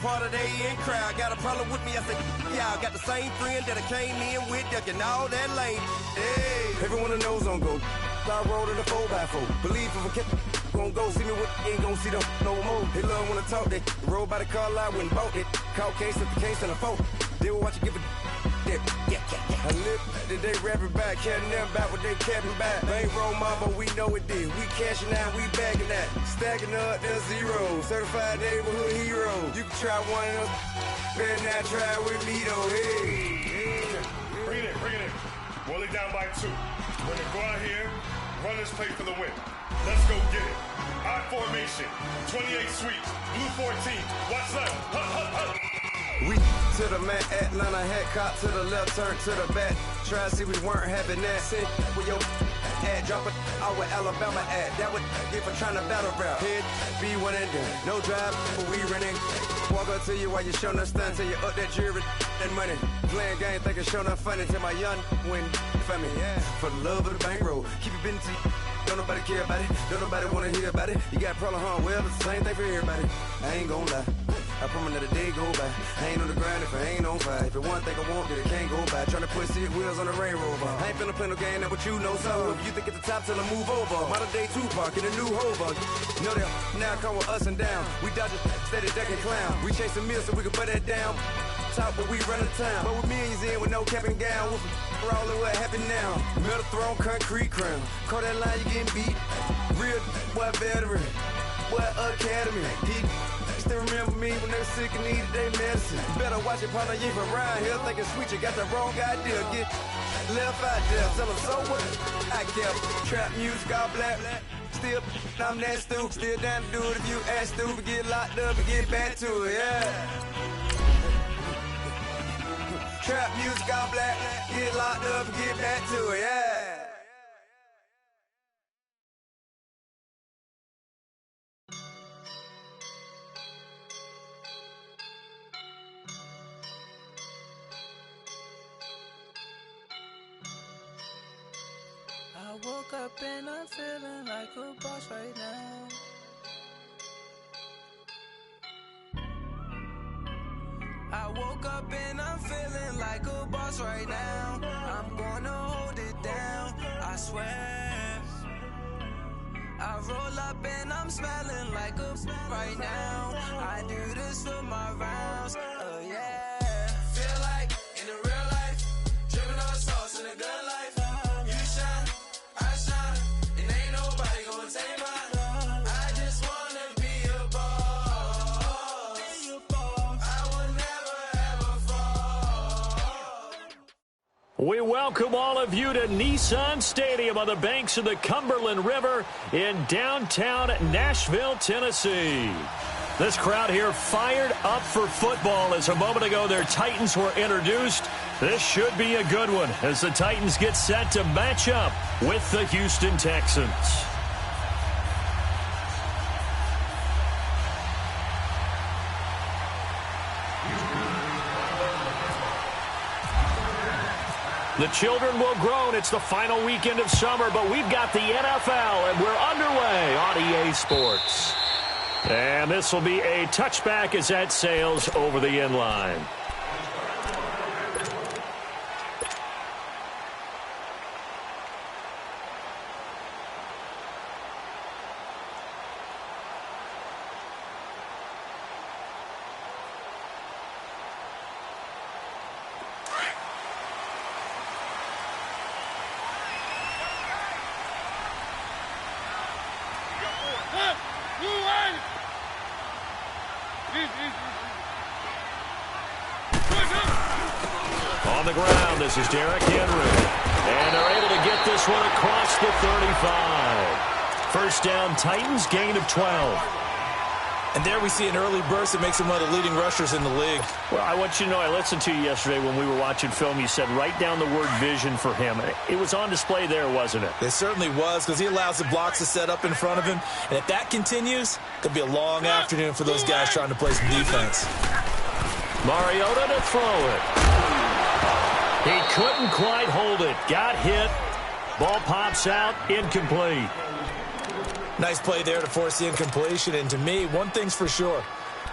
Part of the in crowd got a problem with me. I said, yeah, I got the same friend that I came in with, ducking all that lane. Hey, everyone knows on go. I rolled in a 4x4. Believe if a kid gon' go see me with, ain't gon' see them no more. They love when I talk, they roll by the car lot when bought it. Call case at the case and a phone. They will watch you give a dip. I live that they rapping back, caring them back what they capping back. Ain't roll mom, but we know it did. We cashing out, we bagging that. Stacking up the zero. Certified neighborhood hero. You can try one of them. Better not try with me though. Hey. Bring it in. Roll it down by 2. We're gonna go out here, run this play for the win. Let's go get it. I formation, 28 sweeps, blue 14. Watch left. Hut. We to the man, Atlanta hat cop to the left, turn to the back. Try to see we weren't having that. Sit with your ad, drop it out with Alabama ad. That would get for trying to battle rap. Head, be one and done. No drive, but we running. Walk up to you while you showing us stun till you up that jury and money. Playing game, thinking showing up funny till my young win for me. Yeah. For the love of the bankroll, keep it busy. Don't nobody care about it. Don't nobody wanna hear about it. You got problem, huh? Well, it's the same thing for everybody. I ain't gon' lie. I promise that a day go by. I ain't on the grind if I ain't on fire. If it one thing I want, then it can't go by. Tryna put 6 wheels on the Range Rover. I ain't finna play no game, that what you know. So if you think at the top till I move over. Modern day Tupac in a new Hova. Know that now come with us and down. We dodge it, steady ducking clown. We chasing meals so we can put that down. Top, but we run the town. But with millions in with no cap and gown. We're all in what happened now. Metal throne, concrete crown. Call that line, you getting beat. Real, what veteran. What academy. He still remember me when they were sick and needed their medicine. Better watch it, partner, you ain't from around here. Thinking sweet, you got the wrong idea. Get left out there. Tell them so what? I kept trap music all black. Still, I'm that stupid. Still down to do it if you ask stupid. Get locked up and get back to it, yeah. Trap music all black. Get locked up and get back to it, yeah. I woke up and I'm feeling like a boss right now. I woke up and I'm feeling like a boss right now. I'm gonna hold it down, I swear. I roll up and I'm smelling like a right now. I do this for my rounds, oh yeah. Feel like in the real life, dripping on sauce in a good life. We welcome all of you to Nissan Stadium on the banks of the Cumberland River in downtown Nashville, Tennessee. This crowd here fired up for football as a moment ago their Titans were introduced. This should be a good one as the Titans get set to match up with the Houston Texans. The children will groan. It's the final weekend of summer, but we've got the NFL, and we're underway on EA Sports. And this will be a touchback as that sails over the end line. On the ground, this is Derrick Henry. And they're able to get this one across the 35. First down, Titans, gain of 12. And there we see an early burst that makes him one of the leading rushers in the league. Well, I want you to know, I listened to you yesterday when we were watching film. You said write down the word vision for him. It was on display there, wasn't it? It certainly was, because he allows the blocks to set up in front of him. And if that continues, it'll be a long afternoon for those guys trying to play some defense. Mariota to throw it. He couldn't quite hold it. Got hit. Ball pops out. Incomplete. Nice play there to force the incompletion. And to me, one thing's for sure.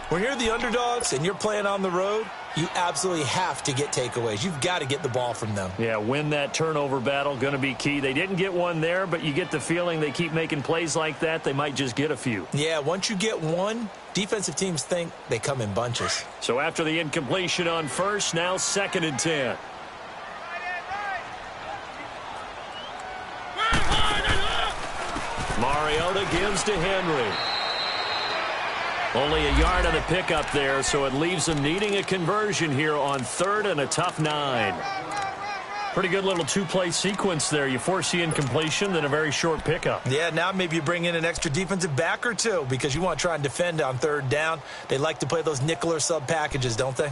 When you're the underdogs and you're playing on the road, you absolutely have to get takeaways. You've got to get the ball from them. Yeah, win that turnover battle, going to be key. They didn't get one there, but you get the feeling they keep making plays like that, they might just get a few. Yeah, once you get one, defensive teams think they come in bunches. So after the incompletion on first, now 2nd and 10. Mariota gives to Henry. Only a yard on the pickup there, so it leaves them needing a conversion here on 3rd and a tough 9. Pretty good little two-play sequence there. You force the incompletion, then a very short pickup. Yeah, now maybe you bring in an extra defensive back or two because you want to try and defend on 3rd down. They like to play those nickel or sub packages, don't they?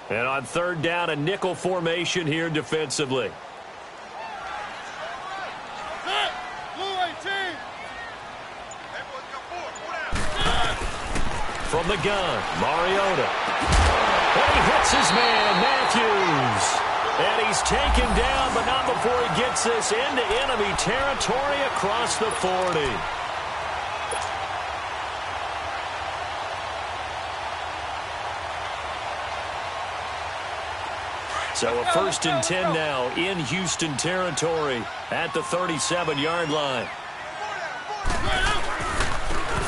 And on 3rd down, a nickel formation here defensively. From the gun, Mariota. And he hits his man, Matthews. And he's taken down, but not before he gets this into enemy territory across the 40. So a 1st and 10 now in Houston territory at the 37-yard line.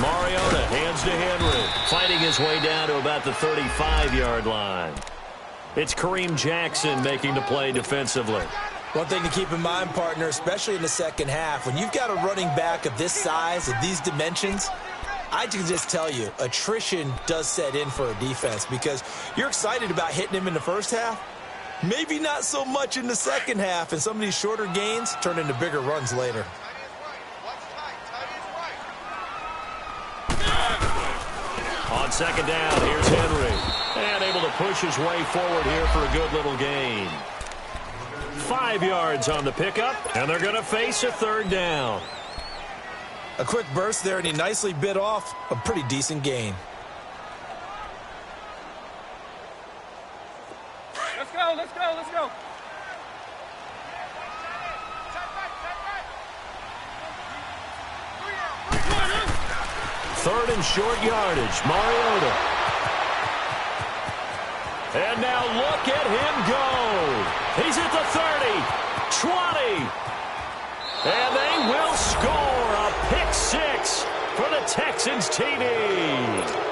Mariota hands to Henry, fighting his way down to about the 35-yard line. It's Kareem Jackson making the play defensively. One thing to keep in mind, partner, especially in the second half, when you've got a running back of this size, of these dimensions, I can just tell you, attrition does set in for a defense because you're excited about hitting him in the first half. Maybe not so much in the second half, and some of these shorter gains turn into bigger runs later. On 2nd down, here's Henry. And able to push his way forward here for a good little gain. 5 yards on the pickup, and they're going to face a 3rd down. A quick burst there, and he nicely bit off a pretty decent gain. Let's go. 3rd and short yardage, Mariota. And now look at him go. He's at the 30, 20. And they will score a pick 6 for the Texans TD.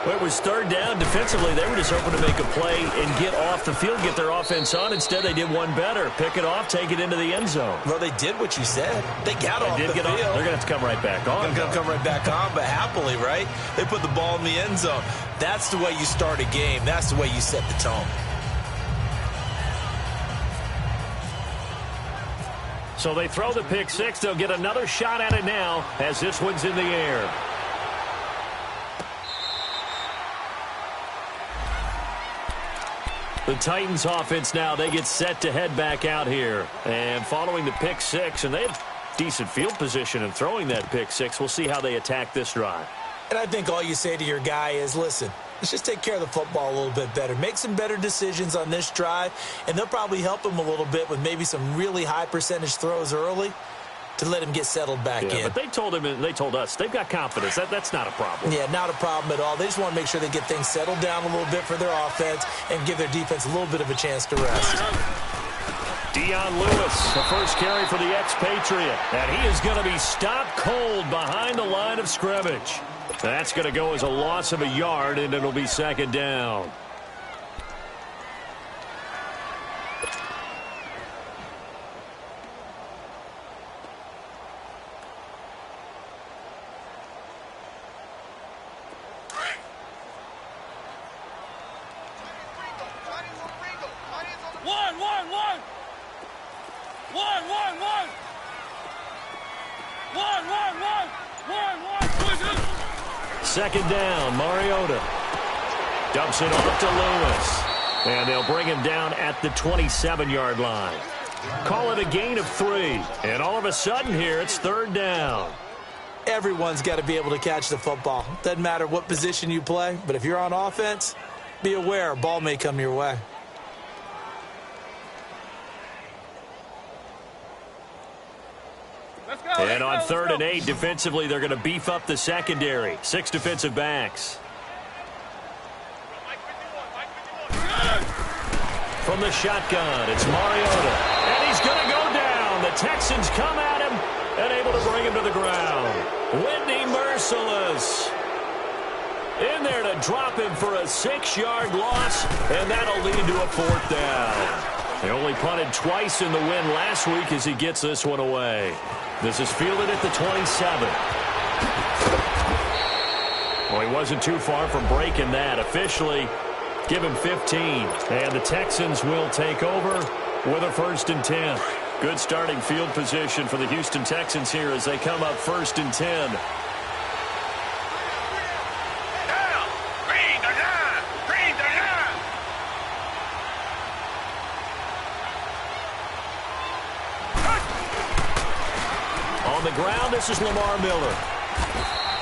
Well, it was 3rd down. Defensively, they were just hoping to make a play and get off the field, get their offense on. Instead, they did one better. Pick it off, take it into the end zone. Well, they did what you said. They got off the field. They're going to have to come right back on. They're going to come right back on, but happily, right? They put the ball in the end zone. That's the way you start a game. That's the way you set the tone. So they throw the pick 6. They'll get another shot at it now as this one's in the air. The Titans offense now, they get set to head back out here. And following the pick 6, and they had decent field position in throwing that pick 6. We'll see how they attack this drive. And I think all you say to your guy is, listen, let's just take care of the football a little bit better. Make some better decisions on this drive, and they'll probably help him a little bit with maybe some really high percentage throws early to let him get settled back in. But they told him, and they told us, they've got confidence. That's not a problem. Yeah, not a problem at all. They just want to make sure they get things settled down a little bit for their offense and give their defense a little bit of a chance to rest. Dion Lewis, the first carry for the expatriate. And he is going to be stopped cold behind the line of scrimmage. That's going to go as a loss of a yard, and it'll be 2nd down. Second down, Mariota dumps it off to Lewis. And they'll bring him down at the 27-yard line. Call it a gain of 3. And all of a sudden here, it's 3rd down. Everyone's got to be able to catch the football. Doesn't matter what position you play, but if you're on offense, be aware a ball may come your way. Let's go. And on 3rd and 8, defensively, they're going to beef up the secondary. 6 defensive backs. From the shotgun, it's Mariota. And he's going to go down. The Texans come at him and able to bring him to the ground. Whitney Mercilus in there to drop him for a 6-yard loss, and that'll lead to a 4th down. They only punted twice in the win last week as he gets this one away. This is fielded at the 27. Well, he wasn't too far from breaking that. Officially, give him 15. And the Texans will take over with a 1st and 10. Good starting field position for the Houston Texans here as they come up 1st and 10. On the ground, this is Lamar Miller.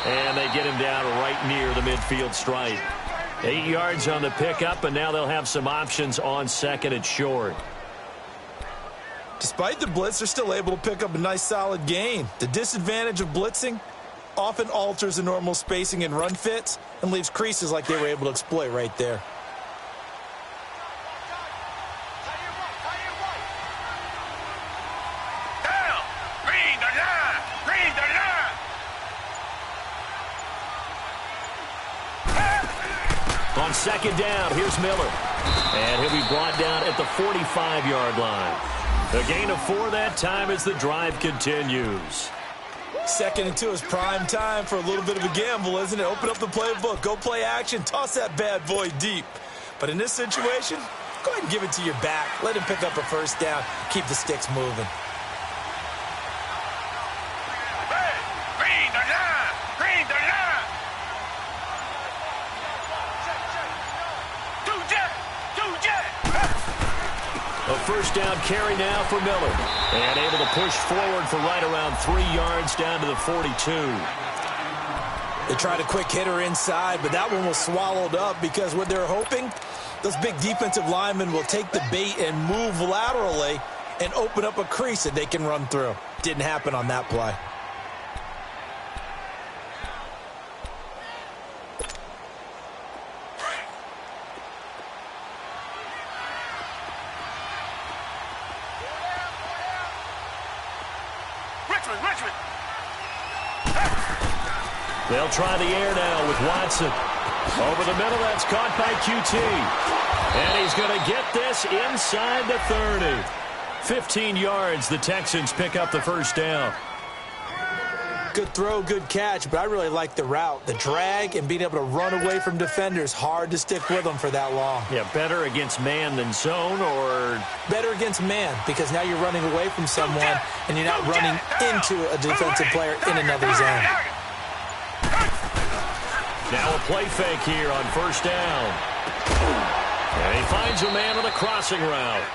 And they get him down right near the midfield stripe. 8 yards on the pickup, and now they'll have some options on 2nd and short. Despite the blitz, they're still able to pick up a nice solid gain. The disadvantage of blitzing often alters the normal spacing and run fits and leaves creases like they were able to exploit right there. On 2nd down, here's Miller. And he'll be brought down at the 45-yard line. A gain of 4 that time as the drive continues. 2nd and 2 is prime time for a little bit of a gamble, isn't it? Open up the playbook, go play action, toss that bad boy deep. But in this situation, go ahead and give it to your back. Let him pick up a 1st down, keep the sticks moving. A 1st down carry now for Miller. And able to push forward for right around 3 yards down to the 42. They tried a quick hitter inside, but that one was swallowed up because what they're hoping, those big defensive linemen will take the bait and move laterally and open up a crease that they can run through. Didn't happen on that play. They'll try the air now with Watson. Over the middle, that's caught by QT. And he's going to get this inside the 30. 15 yards, the Texans pick up the 1st down. Good throw, good catch, but I really like the route. The drag and being able to run away from defenders, hard to stick with them for that long. Yeah, better against man than zone, or? Better against man, because now you're running away from someone and you're not running into a defensive player in another zone. Now a play fake here on 1st down. And he finds a man on the crossing route.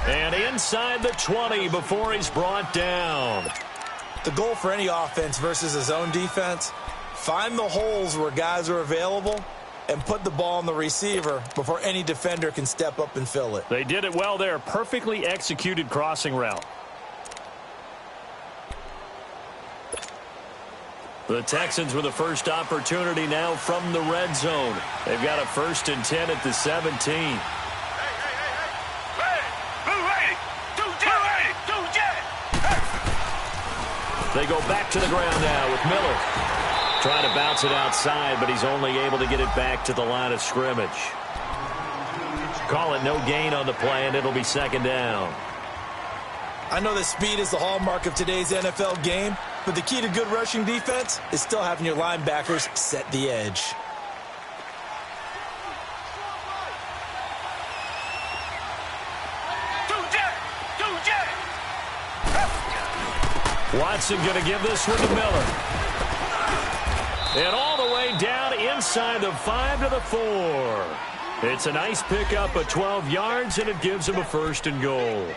And inside the 20 before he's brought down. The goal for any offense versus a zone defense, find the holes where guys are available and put the ball on the receiver before any defender can step up and fill it. They did it well there. Perfectly executed crossing route. The Texans with the first opportunity now from the red zone. They've got a 1st and 10 at the 17. They go back to the ground now with Miller. Trying to bounce it outside, but he's only able to get it back to the line of scrimmage. Call it no gain on the play, and it'll be 2nd down. I know that speed is the hallmark of today's NFL game, but the key to good rushing defense is still having your linebackers set the edge. Watson going to give this one to Miller. And all the way down inside the 5 to the 4. It's a nice pickup of 12 yards, and it gives him a 1st and goal.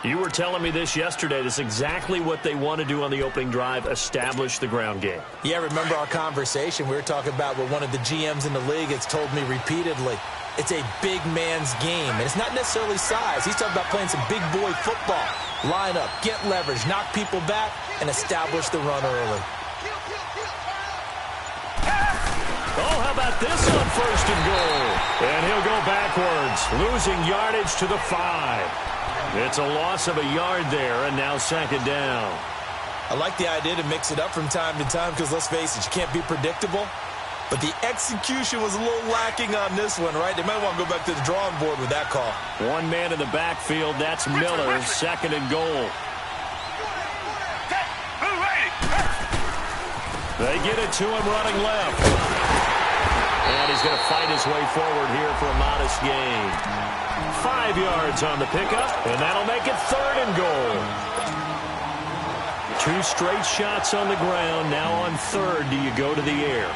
You were telling me this yesterday. This is exactly what they want to do on the opening drive, establish the ground game. Yeah, remember our conversation? We were talking about what one of the GMs in the league has told me repeatedly. It's a big man's game, and it's not necessarily size. He's talking about playing some big boy football. Line up, get leverage, knock people back, and establish the run early. Oh, how about this on 1st and goal? And he'll go backwards, losing yardage to the 5. It's a loss of a yard there, and now 2nd down. I like the idea to mix it up from time to time because, let's face it, you can't be predictable. But the execution was a little lacking on this one, right? They might want to go back to the drawing board with that call. One man in the backfield. That's Miller, 2nd and goal. They get it to him running left. And he's going to fight his way forward here for a modest gain. 5 yards on the pickup, and that'll make it 3rd and goal. 2 straight shots on the ground. Now on 3rd, do you go to the air?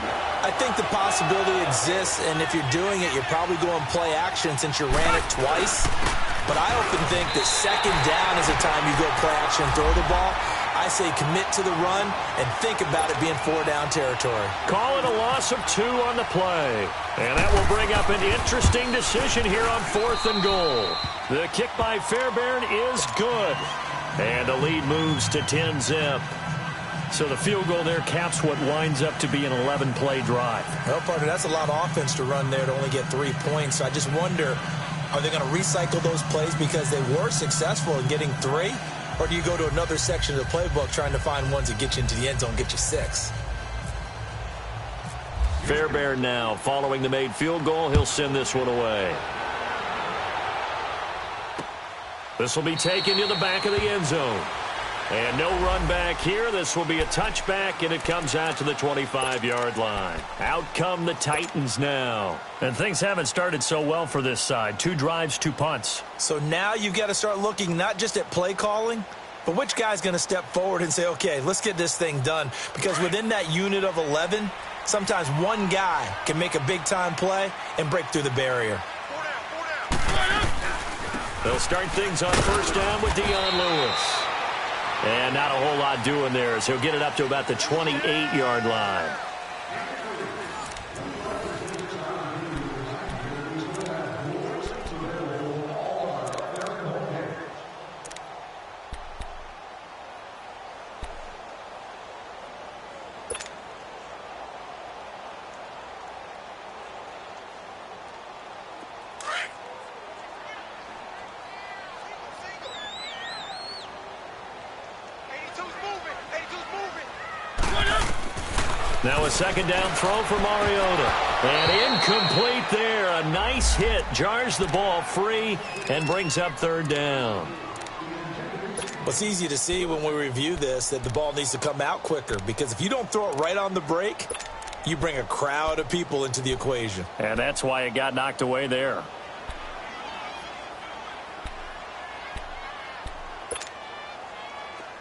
I think the possibility exists, and if you're doing it, you're probably going play action since you ran it twice. But I often think that 2nd down is the time you go play action and throw the ball. I say commit to the run and think about it being 4-down territory. Call it a loss of 2 on the play. And that will bring up an interesting decision here on 4th and goal. The kick by Fairbairn is good. And the lead moves to 10-zip. So the field goal there caps what winds up to be an 11-play drive. Well, partner, that's a lot of offense to run there to only get 3 points. So I just wonder, are they going to recycle those plays because they were successful in getting 3? Or do you go to another section of the playbook trying to find ones that get you into the end zone, get you 6? Fairbairn now following the made field goal. He'll send this one away. This will be taken to the back of the end zone. And no run back here. This will be a touchback, and it comes out to the 25-yard line. Out come the Titans now. And things haven't started so well for this side. 2 drives, 2 punts. So now you've got to start looking not just at play calling, but which guy's going to step forward and say, okay, let's get this thing done. Because within that unit of 11, sometimes one guy can make a big-time play and break through the barrier. They'll start things on 1st down with Dion Lewis. And not a whole lot doing there as he'll get it up to about the 28-yard line. Now a 2nd down throw for Mariota. And incomplete there. A nice hit. Jars the ball free and brings up 3rd down. Well, it's easy to see when we review this that the ball needs to come out quicker. Because if you don't throw it right on the break, you bring a crowd of people into the equation. And that's why it got knocked away there.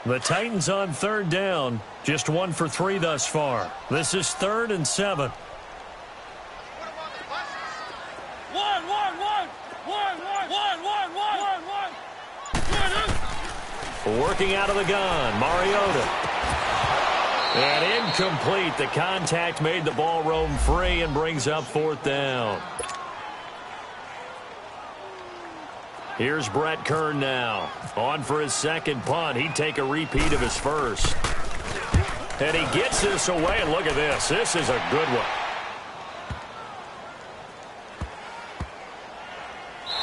The Titans on 3rd down. Just 1 for 3 thus far. This is 3rd and 7. Working out of the gun, Mariota. And incomplete. The contact made the ball roam free and brings up 4th down. Here's Brett Kern now. On for his 2nd punt. He'd take a repeat of his 1st. And he gets this away, and look at this. This is a good one.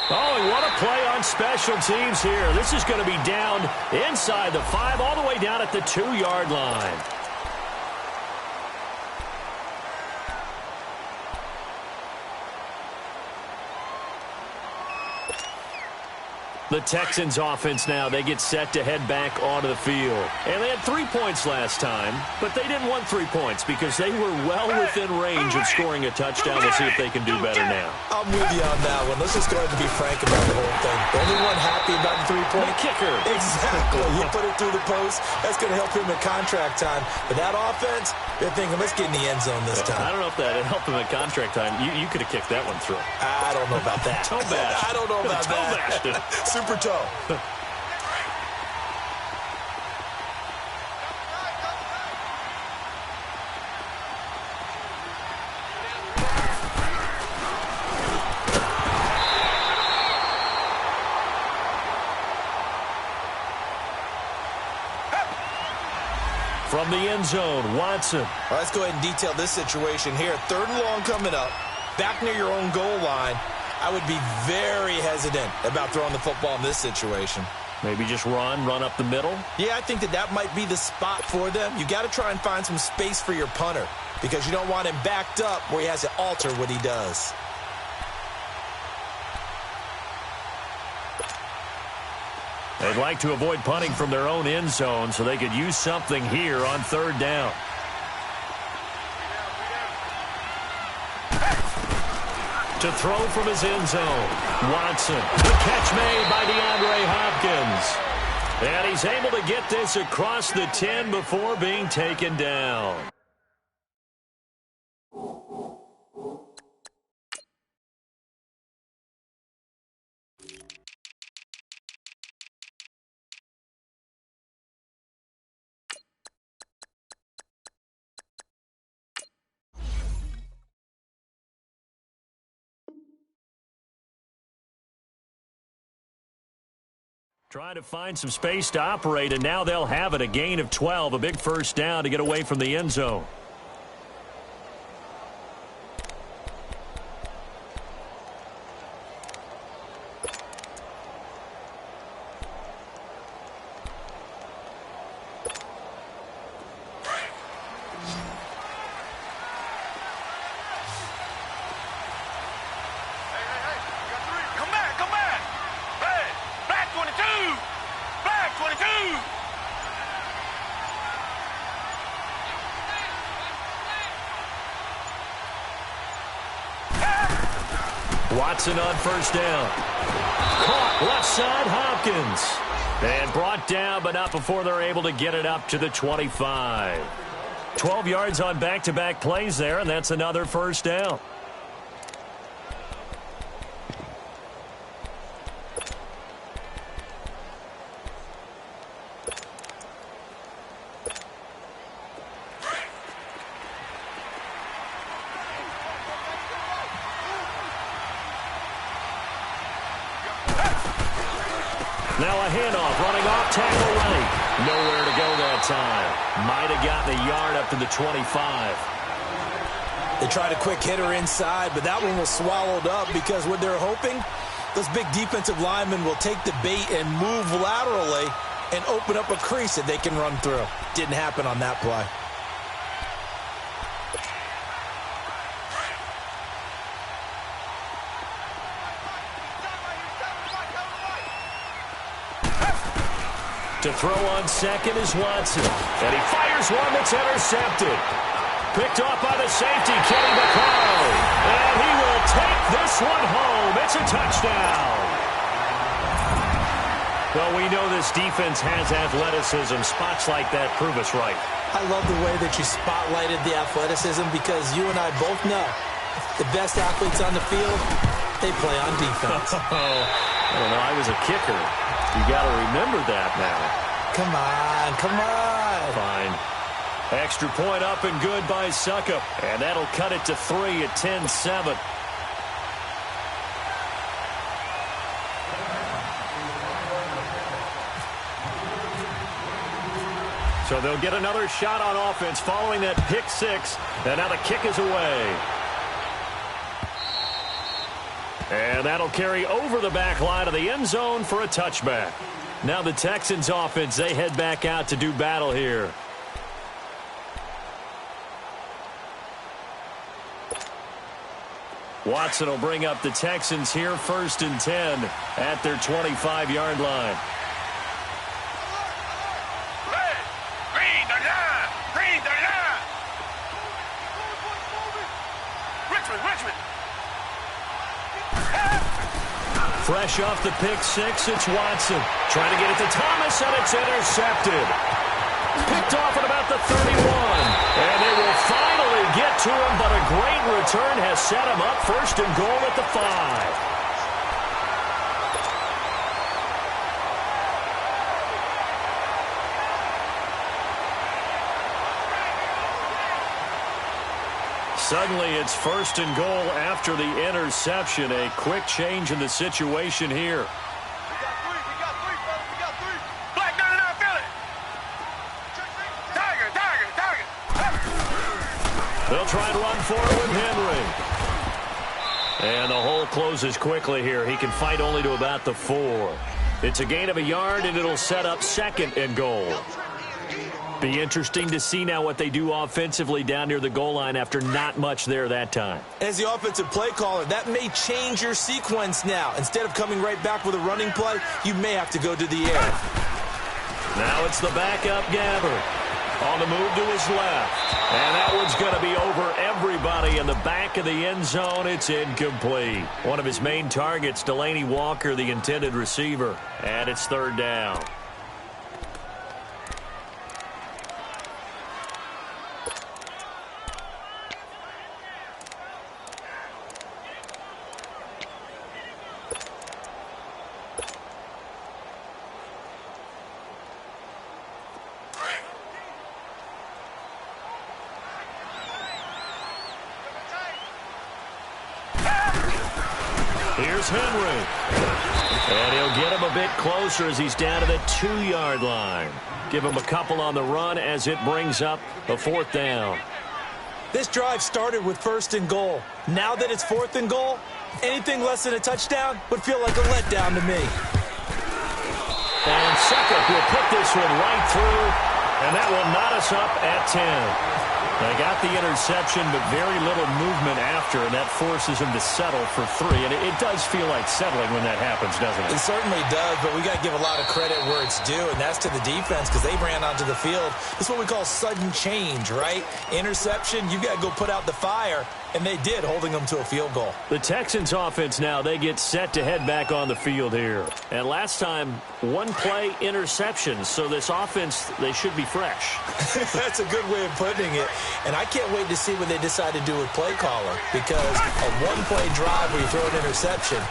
Oh, and what a play on special teams here. This is going to be down inside the 5, all the way down at the 2-yard line. The Texans offense now, they get set to head back onto the field. And they had 3 points last time, but they didn't want 3 points because they were well within range of scoring a touchdown. We'll see if they can do better now. I'm with you on that one. Let's just go ahead and be frank about the whole thing. The only one happy about the 3-point? The kicker. Exactly. You put it through the post. That's going to help him at contract time. But that offense, they're thinking, let's get in the end zone this time. I don't know if that helped him at contract time. You could have kicked that one through. I don't know about that. Toe bash. I don't know about Toe that. bashed it. Super toe. from the end zone. Watson. Well, let's go ahead and detail this situation here. 3rd and long coming up, back near your own goal line. I would be very hesitant about throwing the football in this situation. Maybe just run up the middle? Yeah, I think that might be the spot for them. You got to try and find some space for your punter because you don't want him backed up where he has to alter what he does. They'd like to avoid punting from their own end zone so they could use something here on 3rd down. To throw from his end zone, Watson. The catch made by DeAndre Hopkins. And he's able to get this across the 10 before being taken down. Trying to find some space to operate, and now they'll have it. A gain of 12, a big first down to get away from the end zone. Watson on first down. Caught left side, Hopkins. And brought down, but not before they're able to get it up to the 25. 12 yards on back-to-back plays there, and that's another first down. Now a handoff, running off, tackle right. Nowhere to go that time. Might have gotten a yard up to the 25. They tried a quick hitter inside, but that one was swallowed up because what they're hoping, those big defensive linemen will take the bait and move laterally and open up a crease that they can run through. Didn't happen on that play. To throw on second is Watson. And he fires one that's intercepted. Picked off by the safety, Kenny Vaccaro. And he will take this one home. It's a touchdown. Well, we know this defense has athleticism. Spots like that prove us right. I love the way that you spotlighted the athleticism because you and I both know the best athletes on the field, they play on defense. I don't know. I was a kicker. You got to remember that now. Come on, come on. Fine. Extra point up and good by Succop. And that'll cut it to 3 at 10-7. So they'll get another shot on offense following that pick six. And now the kick is away. And that'll carry over the back line of the end zone for a touchback. Now the Texans offense, they head back out to do battle here. Watson will bring up the Texans here 1st and 10 at their 25-yard line. Fresh off the pick six, it's Watson. Trying to get it to Thomas, and it's intercepted. Picked off at about the 31. And they will finally get to him, but a great return has set him up 1st and goal at the 5. Suddenly, it's 1st and goal after the interception. A quick change in the situation here. We got three, fellas, we got three. Black 99, Philly. Tiger. They'll try and run for it with Henry. And the hole closes quickly here. He can fight only to about the 4. It's a gain of a yard, and it'll set up 2nd and goal. Be interesting to see now what they do offensively down near the goal line after not much there that time. As the offensive play caller, that may change your sequence now. Instead of coming right back with a running play, you may have to go to the air. Now it's the backup Gabbert. On the move to his left. And that one's going to be over everybody in the back of the end zone. It's incomplete. One of his main targets, Delaney Walker, the intended receiver. And it's 3rd down. Here's Henry. And he'll get him a bit closer as he's down to the 2-yard line. Give him a couple on the run as it brings up a 4th down. This drive started with 1st and goal. Now that it's 4th and goal, anything less than a touchdown would feel like a letdown to me. And Succop will put this one right through, and that will knot us up at 10. They got the interception, but very little movement after, and that forces him to settle for 3. And it does feel like settling when that happens, doesn't it? It certainly does, but we got to give a lot of credit where it's due, and that's to the defense because they ran onto the field. This is what we call sudden change, right? Interception, you got to go put out the fire, and they did, holding them to a field goal. The Texans offense now, they get set to head back on the field here. And last time, 1-play interception, so this offense, they should be fresh. That's a good way of putting it. And I can't wait to see what they decide to do with play caller because a 1-play drive where you throw an interception,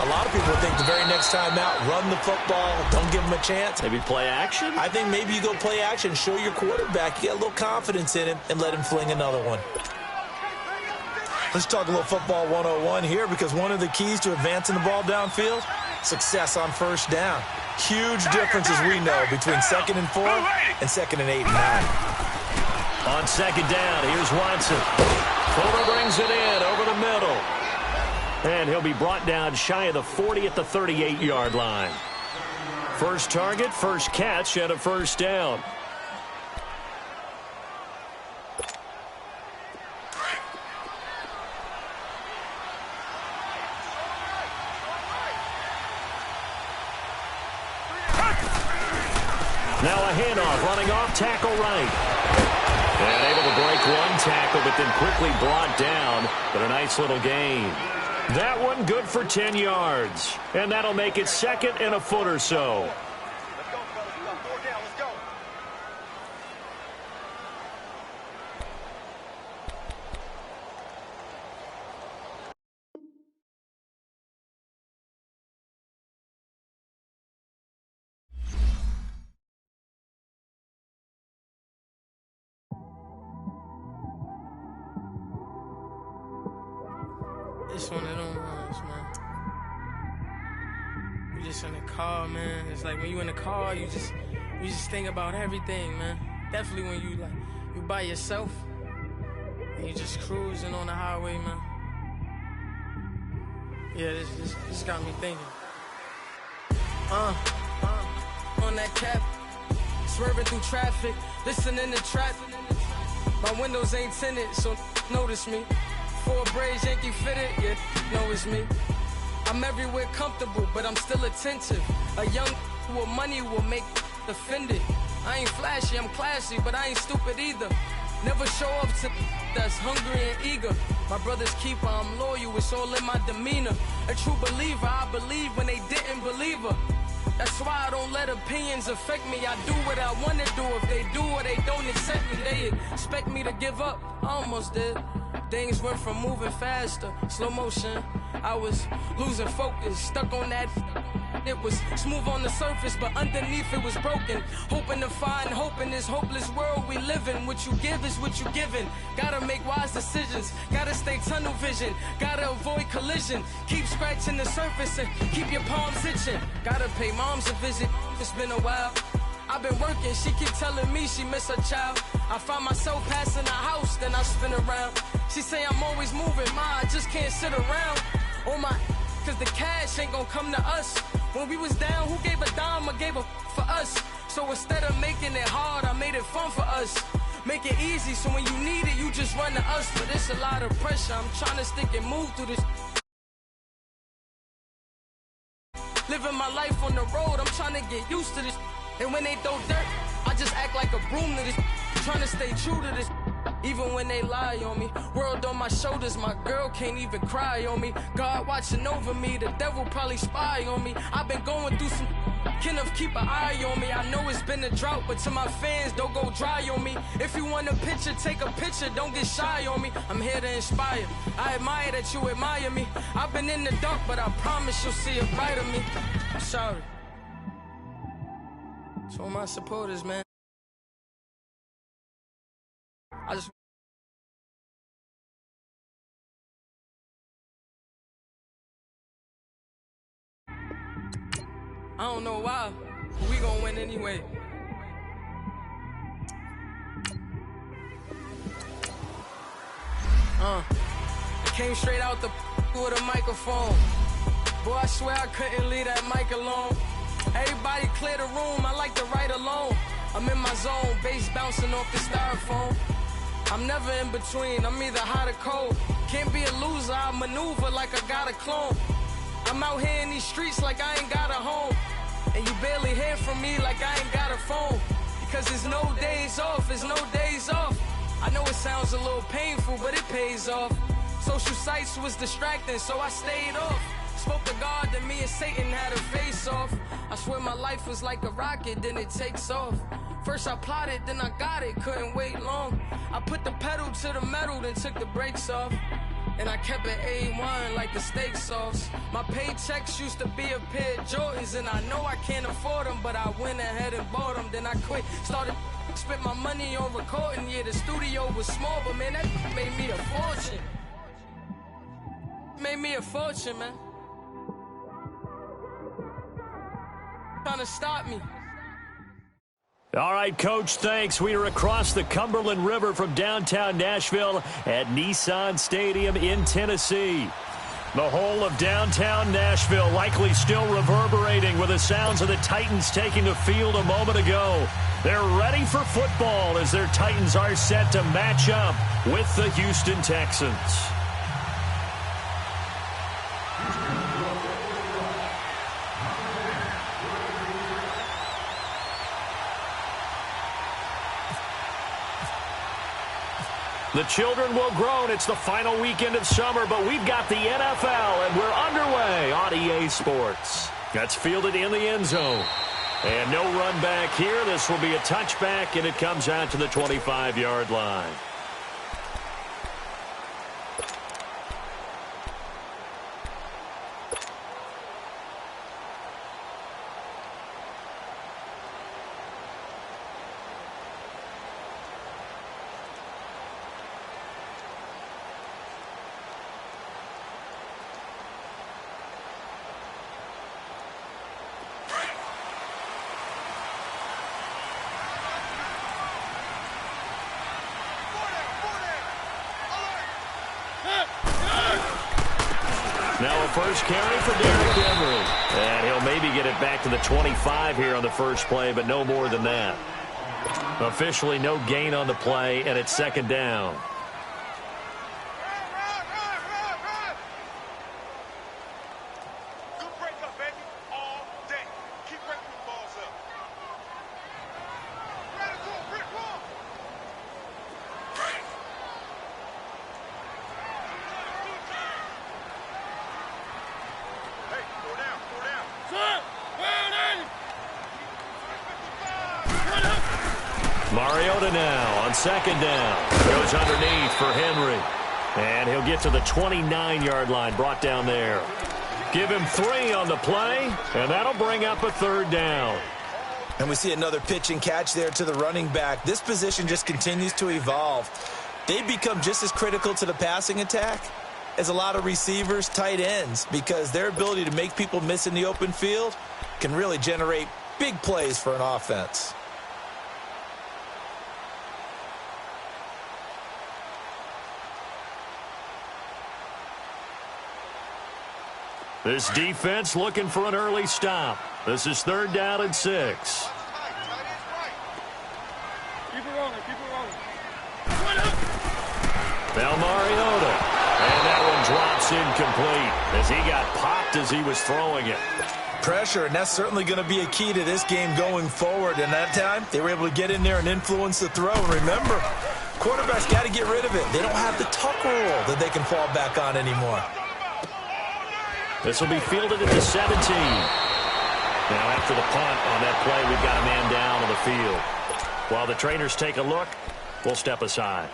a lot of people think the very next time out, run the football, don't give them a chance. Maybe play action? I think maybe you go play action, show your quarterback, you get a little confidence in him, and let him fling another one. Let's talk a little football 101 here because one of the keys to advancing the ball downfield, success on 1st down. Huge difference, as we know, between 2nd and 4 and 2nd and 8 and 9. On 2nd down, here's Watson. Fuller brings it in over the middle. And he'll be brought down shy of the 40 at the 38-yard line. First target, first catch, and a 1st down. Now a handoff, running off, tackle right. And able to break one tackle, but then quickly brought down. But a nice little gain. That one good for 10 yards. And that'll make it 2nd and a foot or so. It's one of them ones, man. You just in the car, man. It's like when you in the car, you just think about everything, man. Definitely when you by yourself and you just cruising on the highway, man. Yeah, this got me thinking. On that cap, swerving through traffic, listening to trap. My windows ain't tinted, so notice me. 4 braids, Yankee fitted, yeah, know it's me. I'm everywhere comfortable, but I'm still attentive. A young with money will make offended. I ain't flashy, I'm classy, but I ain't stupid either. Never show up to that's hungry and eager. My brother's keeper, I'm loyal, it's all in my demeanor. A true believer, I believe when they didn't believe her. That's why I don't let opinions affect me. I do what I want to do. If they do or they don't accept me, they expect me to give up. I almost did. Things went from moving faster, slow motion. I was losing focus, stuck on that. It was smooth on the surface, but underneath it was broken. Hoping to find hope in this hopeless world we live in. What you give is what you given. Gotta make wise decisions. Gotta stay tunnel vision. Gotta avoid collision. Keep scratching the surface and keep your palms itching. Gotta pay moms a visit. It's been a while. I've been working, she keep telling me she miss her child. I find myself passing the house, then I spin around. She say I'm always moving, I just can't sit around. Oh my, cause the cash ain't gonna come to us. When we was down, who gave a dime or gave a for us? So instead of making it hard, I made it fun for us. Make it easy, so when you need it, you just run to us. But it's a lot of pressure, I'm trying to stick and move through this. Living my life on the road, I'm trying to get used to this. And when they throw dirt, I just act like a broom to this. Trying to stay true to this. Even when they lie on me, world on my shoulders, my girl can't even cry on me. God watching over me, the devil probably spy on me. I've been going through some, Kenneth keep an eye on me. I know it's been a drought, but to my fans, don't go dry on me. If you want a picture, take a picture, don't get shy on me. I'm here to inspire, I admire that you admire me. I've been in the dark, but I promise you'll see a brighter me. I'm sorry. To all my supporters, man. I don't know why, but we gon' win anyway. I came straight out the with a microphone. Boy, I swear I couldn't leave that mic alone. Everybody clear the room, I like to write alone. I'm in my zone, bass bouncing off the styrofoam. I'm never in between, I'm either hot or cold. Can't be a loser, I maneuver like I got a clone. I'm out here in these streets like I ain't got a home. And you barely hear from me like I ain't got a phone. Because there's no days off, there's no days off. I know it sounds a little painful, but it pays off. Social sites was distracting, so I stayed off. Spoke to God, then me and Satan had a face off. I swear my life was like a rocket, then it takes off. First I plotted, then I got it, couldn't wait long. I put the pedal to the metal, then took the brakes off. And I kept it A1 like the steak sauce. My paychecks used to be a pair of Jordans, and I know I can't afford them, but I went ahead and bought them. Then I quit, started spent my money on recording. Yeah, the studio was small, but man, that made me a fortune. Made me a fortune, man. Trying to stop me. All right, Coach, thanks. We are across the Cumberland River from downtown Nashville at Nissan Stadium in Tennessee. The whole of downtown Nashville likely still reverberating with the sounds of the Titans taking the field a moment ago. They're ready for football as their Titans are set to match up with the Houston Texans. The children will groan. It's the final weekend of summer, but we've got the NFL, and we're underway on EA Sports. That's fielded in the end zone. And no run back here. This will be a touchback, and it comes out to the 25-yard line. Now a first carry for Derrick Henry. And he'll maybe get it back to the 25 here on the first play, but no more than that. Officially no gain on the play, and it's second down. Mariota now on second down. Goes underneath for Henry. And he'll get to the 29-yard line, brought down there. Give him 3 on the play, and that'll bring up a third down. And we see another pitch and catch there to the running back. This position just continues to evolve. They become just as critical to the passing attack as a lot of receivers, tight ends, because their ability to make people miss in the open field can really generate big plays for an offense. This defense looking for an early stop. This is 3rd down and 6. Keep it rolling, keep it rolling. Now Mariota. And that one drops incomplete as he got popped as he was throwing it. Pressure, and that's certainly going to be a key to this game going forward. And that time, they were able to get in there and influence the throw. And remember, quarterbacks got to get rid of it. They don't have the tuck rule that they can fall back on anymore. This will be fielded at the 17. Now after the punt on that play, we've got a man down on the field. While the trainers take a look, we'll step aside.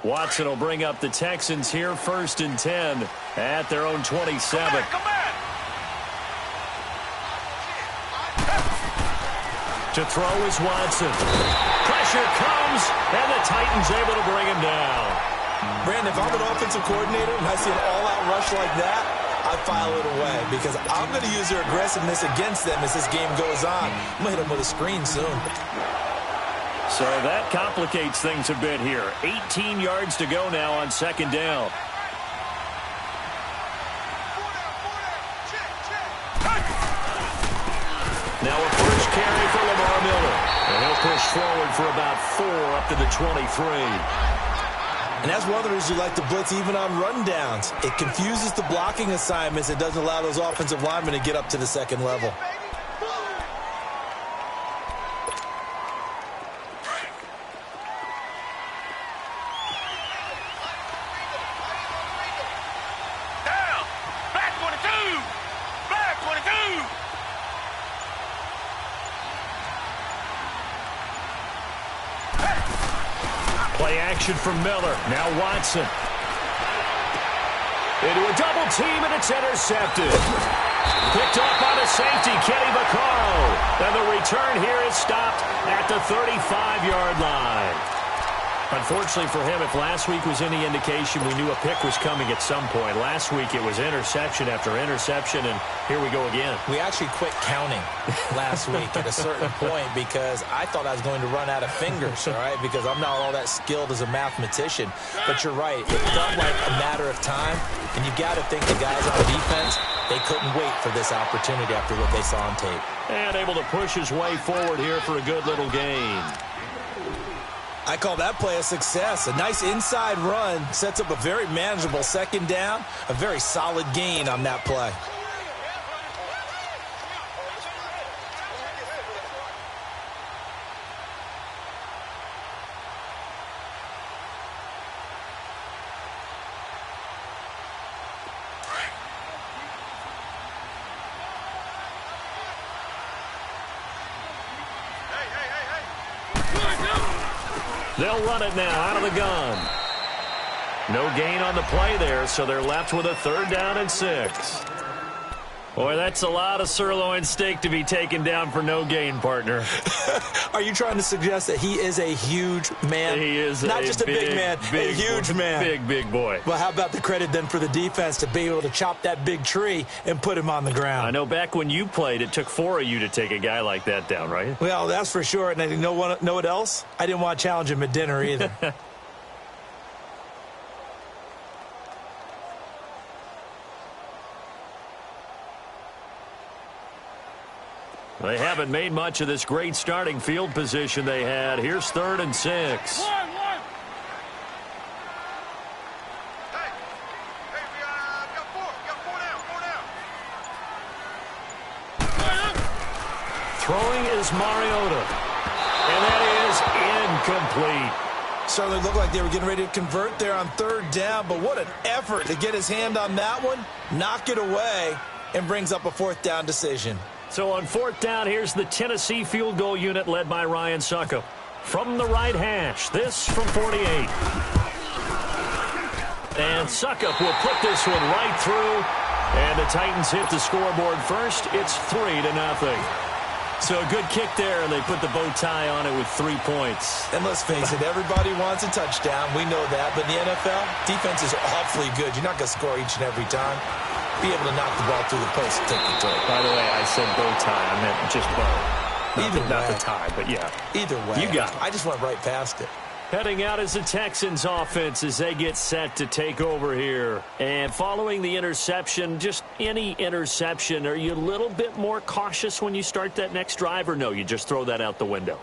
Watson will bring up the Texans here 1st and 10 at their own 27. Come back. To throw is Watson. Pressure comes, and the Titans able to bring him down. Brandon, if I'm an offensive coordinator and I see an all-out rush like that, I file it away because I'm going to use their aggressiveness against them as this game goes on. I'm going to hit them with a screen soon. So that complicates things a bit here. 18 yards to go now on 2nd down. Now a first carry for Lamar Miller. And he'll push forward for about 4 up to the 23. And that's one of the reasons you like to blitz even on rundowns. It confuses the blocking assignments. It doesn't allow those offensive linemen to get up to the 2nd level. Play action from Miller. Now Watson. Into a double team, and it's intercepted. Picked up on a safety, Kenny Vaccaro. And the return here is stopped at the 35-yard line. Unfortunately for him, if last week was any indication, we knew a pick was coming at some point. Last week it was interception after interception, and here we go again. We actually quit counting last week at a certain point because I thought I was going to run out of fingers, all right, because I'm not all that skilled as a mathematician. But you're right. It felt like a matter of time, and you got to think the guys on defense, they couldn't wait for this opportunity after what they saw on tape. And able to push his way forward here for a good little gain. I call that play a success. A nice inside run sets up a very manageable 2nd down, a very solid gain on that play. They'll run it now out of the gun. No gain on the play there, so they're left with a 3rd down and 6. Boy, that's a lot of sirloin steak to be taken down for no gain, partner. Are you trying to suggest that he is a huge man? He is not just a big man, a huge man. Big boy. Well, how about the credit then for the defense to be able to chop that big tree and put him on the ground? I know back when you played, it took 4 of you to take a guy like that down, right? Well, that's for sure. And know what else? I didn't want to challenge him at dinner either. They haven't made much of this great starting field position they had. Here's 3rd and 6. Hey, we got 4 down. Throwing is Mariota. And that is incomplete. Certainly looked like they were getting ready to convert there on 3rd down, but what an effort to get his hand on that one, knock it away, and brings up a 4th down decision. So on 4th down, here's the Tennessee field goal unit led by Ryan Succop. From the right hash, this from 48. And Succop will put this one right through. And the Titans hit the scoreboard first. It's 3-0. So a good kick there, and they put the bow tie on it with 3 points. And let's face it, everybody wants a touchdown. We know that. But in the NFL, defense is awfully good. You're not going to score each and every time. Be able to knock the ball through the post and take the toe. By the way, I said bow tie. I meant just bow. Not the tie, but yeah. Either way. You got it. I just went right past it. Heading out is the Texans offense as they get set to take over here. And following the interception, just any interception, are you a little bit more cautious when you start that next drive, or no, you just throw that out the window?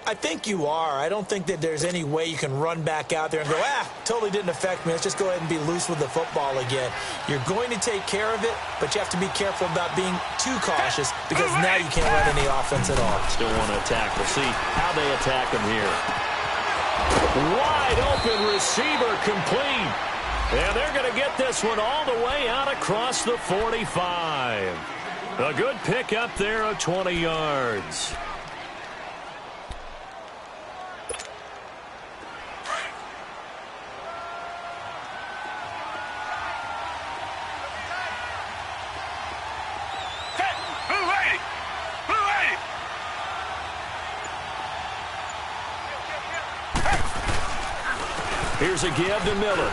I think you are. I don't think that there's any way you can run back out there and go, totally didn't affect me. Let's just go ahead and be loose with the football again. You're going to take care of it, but you have to be careful about being too cautious because now you can't run any offense at all. Still want to attack. We'll see how they attack them here. Wide open receiver complete. And they're going to get this one all the way out across the 45. A good pick up there of 20 yards. Here's a give to Miller.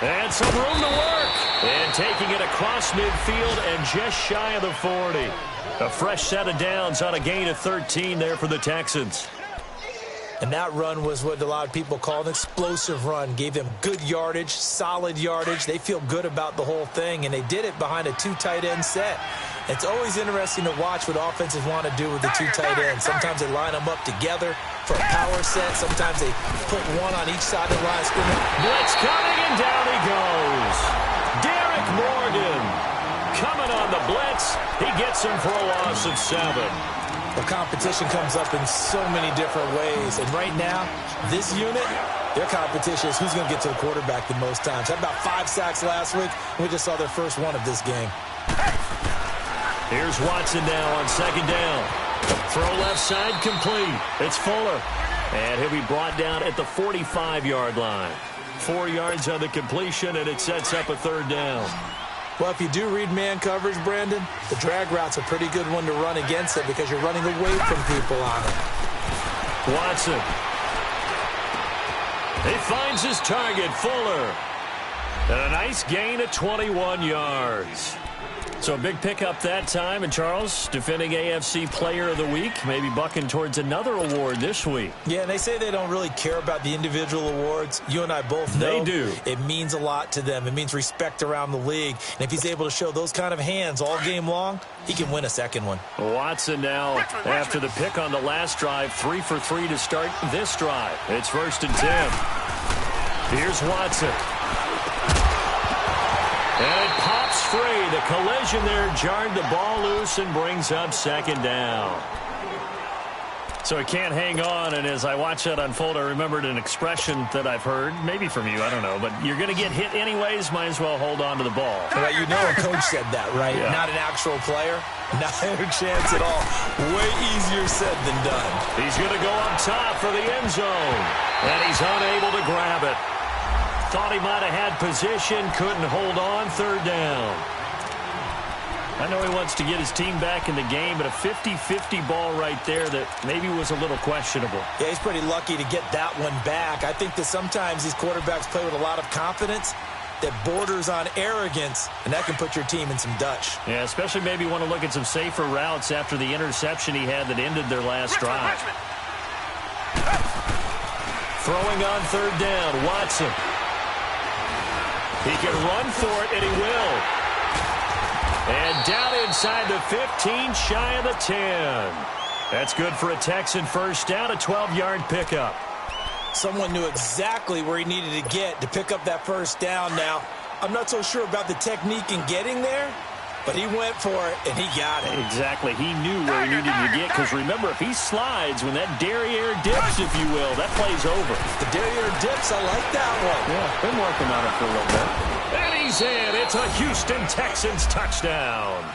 And some room to work. And taking it across midfield and just shy of the 40. A fresh set of downs on a gain of 13 there for the Texans. And that run was what a lot of people call an explosive run. Gave them good yardage, solid yardage. They feel good about the whole thing, and they did it behind a 2 tight end set. It's always interesting to watch what offenses want to do with the 2 tight ends. Sometimes they line them up together for a power set. Sometimes they put one on each side of the line of scrimmage. Blitz coming, and down he goes. Derek Morgan coming on the blitz. He gets him for a loss of 7. The competition comes up in so many different ways. And right now, this unit, their competition is who's going to get to the quarterback the most times. Had about 5 sacks last week, and we just saw their first one of this game. Here's Watson now on second down. Throw left side complete. It's Fuller. And he'll be brought down at the 45-yard line. 4 yards on the completion, and it sets up a 3rd down. Well, if you do read man coverage, Brandon, the drag route's a pretty good one to run against it because you're running away from people on it. Watson. He finds his target, Fuller. And a nice gain of 21 yards. So a big pickup that time. And Charles, defending AFC Player of the Week, maybe bucking towards another award this week. Yeah, and they say they don't really care about the individual awards. You and I both know they do. It means a lot to them. It means respect around the league. And if he's able to show those kind of hands all game long, he can win a second one. Watson now, after the pick on the last drive, 3 for 3 to start this drive. It's 1st and 10. Here's Watson. And it pops free. The collision there jarred the ball loose and brings up 2nd down. So it can't hang on, and as I watch that unfold, I remembered an expression that I've heard, maybe from you, I don't know, but you're going to get hit anyways, might as well hold on to the ball. Well, you know a coach said that, right? Yeah. Not an actual player. Not a chance at all. Way easier said than done. He's going to go up top for the end zone, and he's unable to grab it. Thought he might have had position, couldn't hold on, 3rd down. I know he wants to get his team back in the game, but a 50-50 ball right there that maybe was a little questionable. Yeah, he's pretty lucky to get that one back. I think that sometimes these quarterbacks play with a lot of confidence that borders on arrogance, and that can put your team in some Dutch. Yeah, especially maybe want to look at some safer routes after the interception he had that ended their last drive. Throwing on 3rd down, Watson. He can run for it, and he will. And down inside the 15, shy of the 10. That's good for a Texan first down, a 12-yard pickup. Someone knew exactly where he needed to get to pick up that first down now. I'm not so sure about the technique in getting there, but he went for it, and he got it. Exactly. He knew where he needed to get, because remember, if he slides, when that derriere dips, if you will, that play's over. The derriere dips, I like that one. Yeah, been working on it for a little bit. And he's in. It's a Houston Texans touchdown.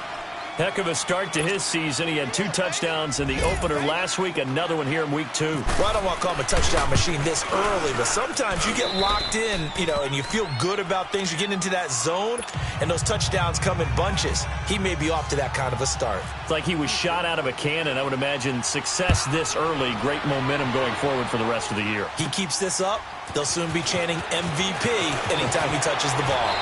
Heck of a start to his season. He had 2 touchdowns in the opener last week, another one here in week 2. Well, I don't want to call him a touchdown machine this early, but sometimes you get locked in, and you feel good about things. You get into that zone, and those touchdowns come in bunches. He may be off to that kind of a start. It's like he was shot out of a cannon. I would imagine success this early, great momentum going forward for the rest of the year. He keeps this up, they'll soon be chanting MVP anytime he touches the ball.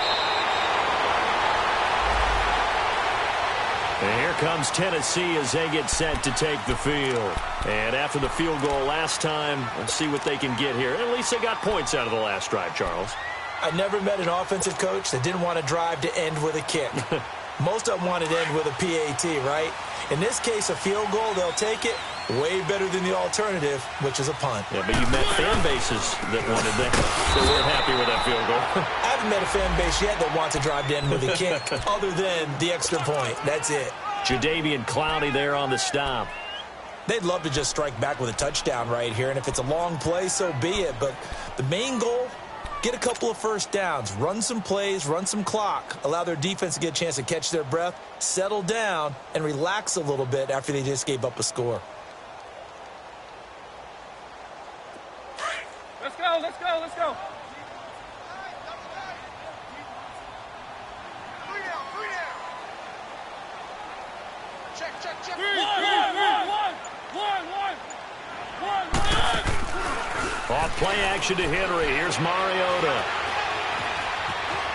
And here comes Tennessee as they get set to take the field. And after the field goal last time, let's see what they can get here. At least they got points out of the last drive, Charles. I never met an offensive coach that didn't want to drive to end with a kick. Most of them wanted to end with a PAT, right? In this case, a field goal, they'll take it. Way better than the alternative, which is a punt. Yeah, but you met fan bases that wanted that weren't happy with that field goal. I haven't met a fan base yet that wants to drive to end with a kick, other than the extra point. That's it. Jadeveon Clowney there on the stop. They'd love to just strike back with a touchdown right here, and if it's a long play, so be it. But the main goal, get a couple of first downs, run some plays, run some clock, allow their defense to get a chance to catch their breath, settle down, and relax a little bit after they just gave up a score. Let's go, let's go, let's go. 3 down. Check. One. Off play action to Henry. Here's Mariota.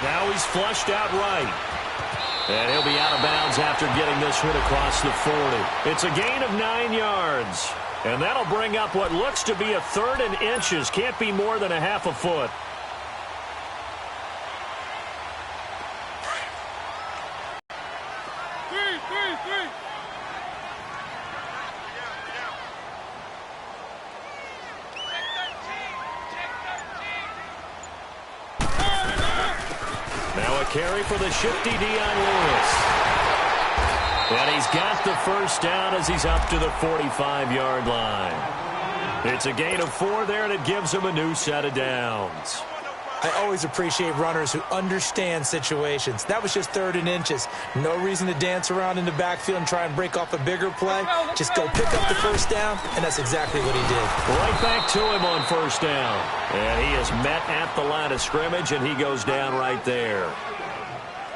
Now he's flushed out right. And he'll be out of bounds after getting this one across the 40. It's a gain of 9 yards. And that'll bring up what looks to be a 3rd and inches. Can't be more than a half a foot. Three. Now a carry for the shifty Dion Lewis. And he's got the first down as he's up to the 45-yard line. It's a gain of 4 there, and it gives him a new set of downs. I always appreciate runners who understand situations. That was just 3rd and inches. No reason to dance around in the backfield and try and break off a bigger play. Just go pick up the first down, and that's exactly what he did. Right back to him on first down. And he is met at the line of scrimmage, and he goes down right there.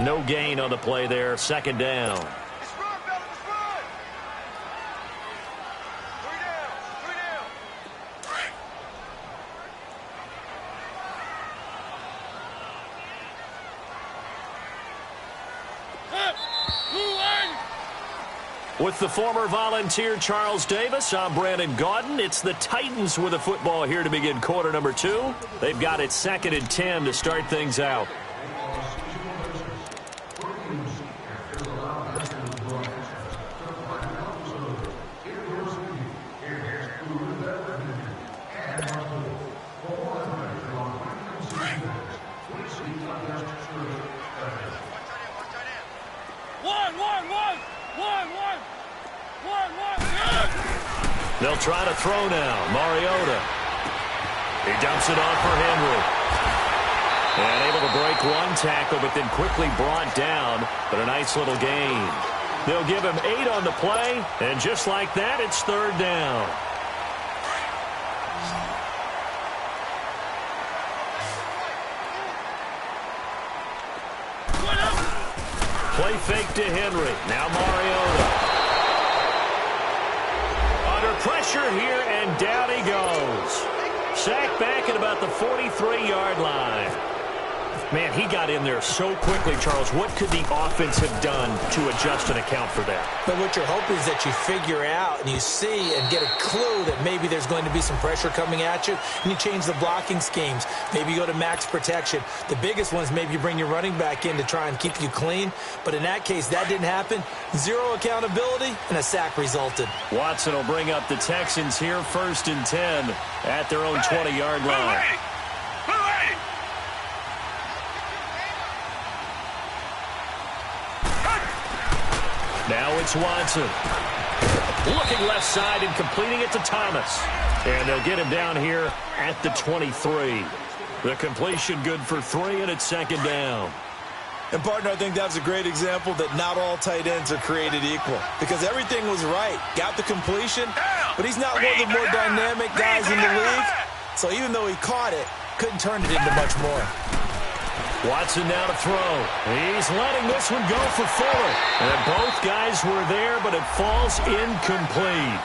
No gain on the play there, 2nd down. Let's run, fellas, let's run. 3 down. With the former Volunteer Charles Davis, I'm Brandon Gaudin. It's the Titans with the football here to begin quarter number 2. They've got it 2nd and 10 to start things out. They'll try to throw now. Mariota. He dumps it off for Henry. And able to break one tackle, but then quickly brought down. But a nice little gain. They'll give him 8 on the play. And just like that, it's 3rd down. Play fake to Henry. Now Mariota. Under pressure here, and down he goes. Sacked back at about the 43-yard line. Man, he got in there so quickly, Charles. What could the offense have done to adjust and account for that? But what you're hoping is that you figure out and you see and get a clue that maybe there's going to be some pressure coming at you, and you change the blocking schemes. Maybe you go to max protection. The biggest one is maybe you bring your running back in to try and keep you clean. But in that case, that didn't happen. 0 accountability, and a sack resulted. Watson will bring up the Texans here, 1st and 10 at their own 20-yard line. Now it's Watson. Looking left side and completing it to Thomas. And they'll get him down here at the 23. The completion good for 3, and it's 2nd down. And, partner, I think that's a great example that not all tight ends are created equal because everything was right. Got the completion, but he's not one of the more dynamic guys in the league. So even though he caught it, couldn't turn it into much more. Watson now to throw. He's letting this one go for Fuller. And both guys were there, but it falls incomplete.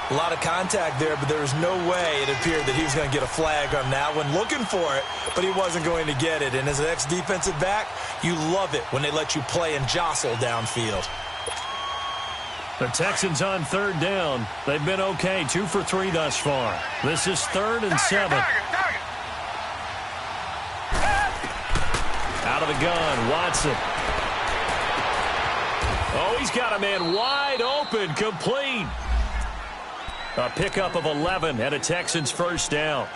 A lot of contact there, but there was no way it appeared that he was going to get a flag on that one. Looking for it, but he wasn't going to get it. And as an ex-defensive back, you love it when they let you play and jostle downfield. The Texans on third down. They've been okay, 2 for 3 thus far. This is 3rd and 7. Out of the gun, Watson. Oh, he's got a man wide open, complete. A pickup of 11 and a Texans first down.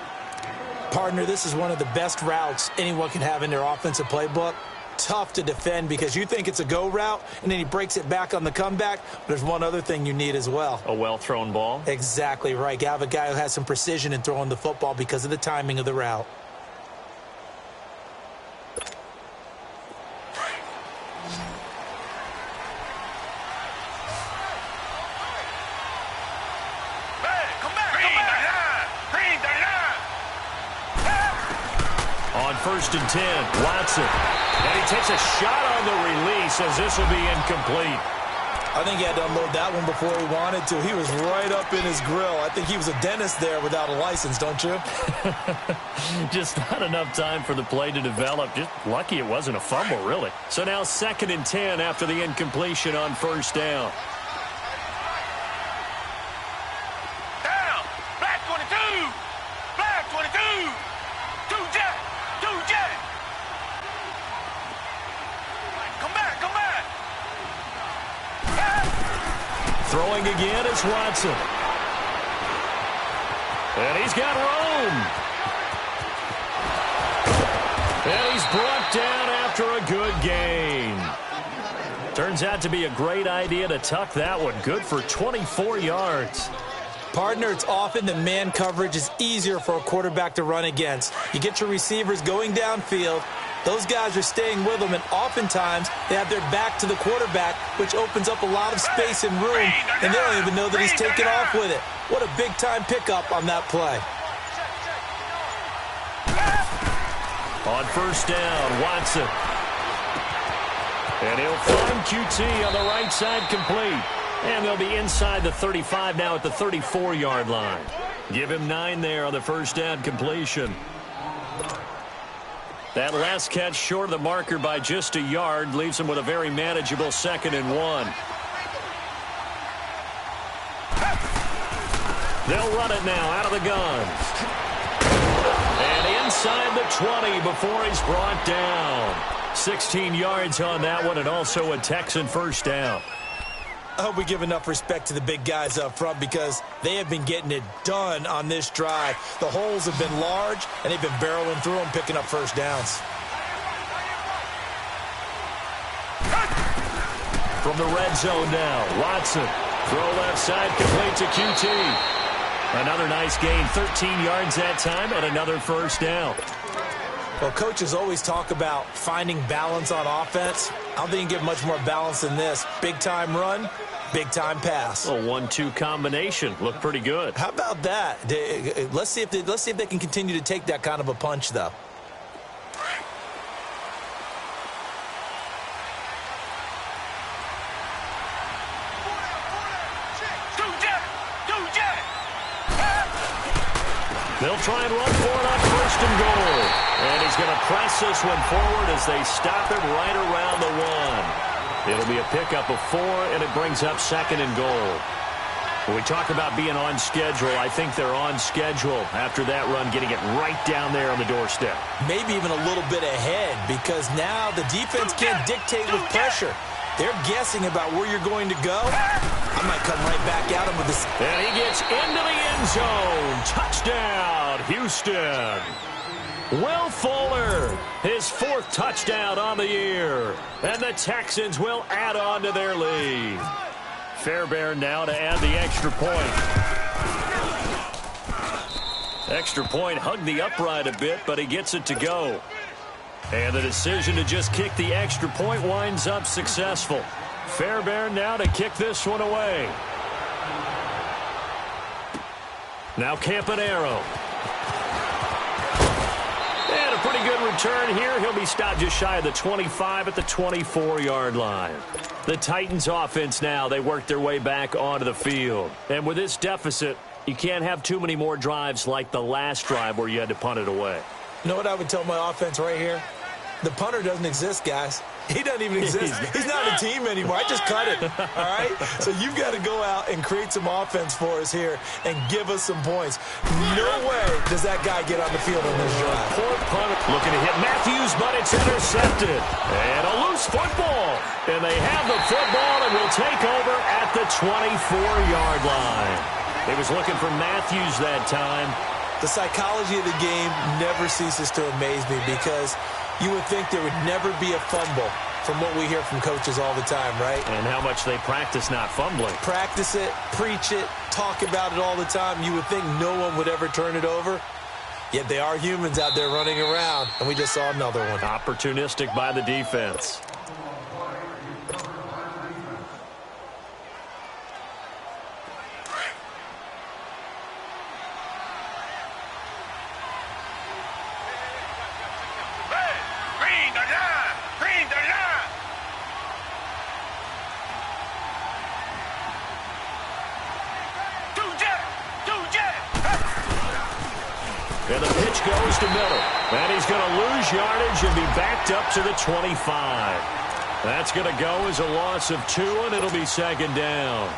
Partner, this is one of the best routes anyone can have in their offensive playbook. Tough to defend because you think it's a go route, and then he breaks it back on the comeback. But there's one other thing you need as well. A well-thrown ball. Exactly right. You have a guy who has some precision in throwing the football because of the timing of the route. On 1st and 10, Watson. And he takes a shot on the release as this will be incomplete. I think he had to unload that one before he wanted to. He was right up in his grill. I think he was a dentist there without a license, don't you? Just not enough time for the play to develop. Just lucky it wasn't a fumble, really. So now 2nd and 10 after the incompletion on 1st down. Black 22! Black 22! Two jet! Come back! Throwing again is Watson. And he's got room. And he's brought down after a good gain. Turns out to be a great idea to tuck that one. Good for 24 yards. Partner, it's often that man coverage is easier for a quarterback to run against. You get your receivers going downfield. Those guys are staying with them, and oftentimes they have their back to the quarterback, which opens up a lot of space and room, and they don't even know that he's taken off with it. What a big-time pickup on that play. On 1st down, Watson. And he'll find QT on the right side complete. And they'll be inside the 35 now at the 34-yard line. Give him 9 there on the 1st down completion. That last catch short of the marker by just a yard leaves him with a very manageable 2nd and 1. They'll run it now out of the gun. And inside the 20 before he's brought down. 16 yards on that one, and also a Texan first down. I hope we give enough respect to the big guys up front because they have been getting it done on this drive. The holes have been large, and they've been barreling through them, picking up first downs. From the red zone now, Watson. Throw left side, complete to QT. Another nice gain, 13 yards that time, and another first down. Well, coaches always talk about finding balance on offense. I don't think you can get much more balance than this. Big-time run, big-time pass. A 1-2 combination. Looked pretty good. How about that? Let's see if they can continue to take that kind of a punch, though. They'll try and run for it on 1st and goal. And he's going to press this one forward as they stop it right around the 1. It'll be a pickup of 4, and it brings up 2nd and goal. When we talk about being on schedule, I think they're on schedule after that run, getting it right down there on the doorstep. Maybe even a little bit ahead because now the defense can't dictate with pressure. They're guessing about where you're going to go. I might come right back at him with this. And he gets into the end zone. Touchdown, Houston. Will Fuller, his 4th touchdown on the year. And the Texans will add on to their lead. Fairbairn now to add the extra point. Extra point hugged the upright a bit, but he gets it to go. And the decision to just kick the extra point winds up successful. Fairbairn now to kick this one away. Now Campanero. And a pretty good return here. He'll be stopped just shy of the 25 at the 24-yard line. The Titans offense now, they work their way back onto the field. And with this deficit, you can't have too many more drives like the last drive where you had to punt it away. You know what I would tell my offense right here? The punter doesn't exist, guys. He doesn't even exist. He's not a team anymore. I just cut it, all right? So you've got to go out and create some offense for us here and give us some points. No way does that guy get on the field on this drive. Poor punter looking to hit Matthews, but it's intercepted. And a loose football. And they have the football and will take over at the 24-yard line. He was looking for Matthews that time. The psychology of the game never ceases to amaze me because you would think there would never be a fumble from what we hear from coaches all the time, right? And how much they practice not fumbling. Practice it, preach it, talk about it all the time. You would think no one would ever turn it over. Yet they are humans out there running around, and we just saw another one. Opportunistic by the defense. And the pitch goes to Miller. And he's going to lose yardage and be backed up to the 25. That's going to go as a loss of 2, and it'll be second down.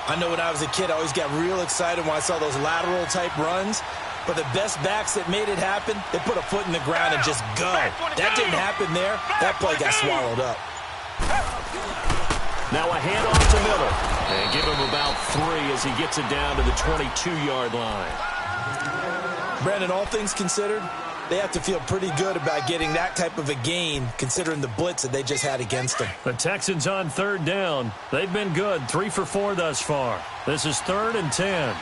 I know when I was a kid, I always got real excited when I saw those lateral-type runs. But the best backs that made it happen, they put a foot in the ground and just go. That didn't happen there. That play got swallowed up. Now a handoff to Miller. And give him about 3 as he gets it down to the 22-yard line. Brandon, all things considered, they have to feel pretty good about getting that type of a gain considering the blitz that they just had against them. The Texans on third down. They've been good, 3 for 4 thus far. This is 3rd and 10.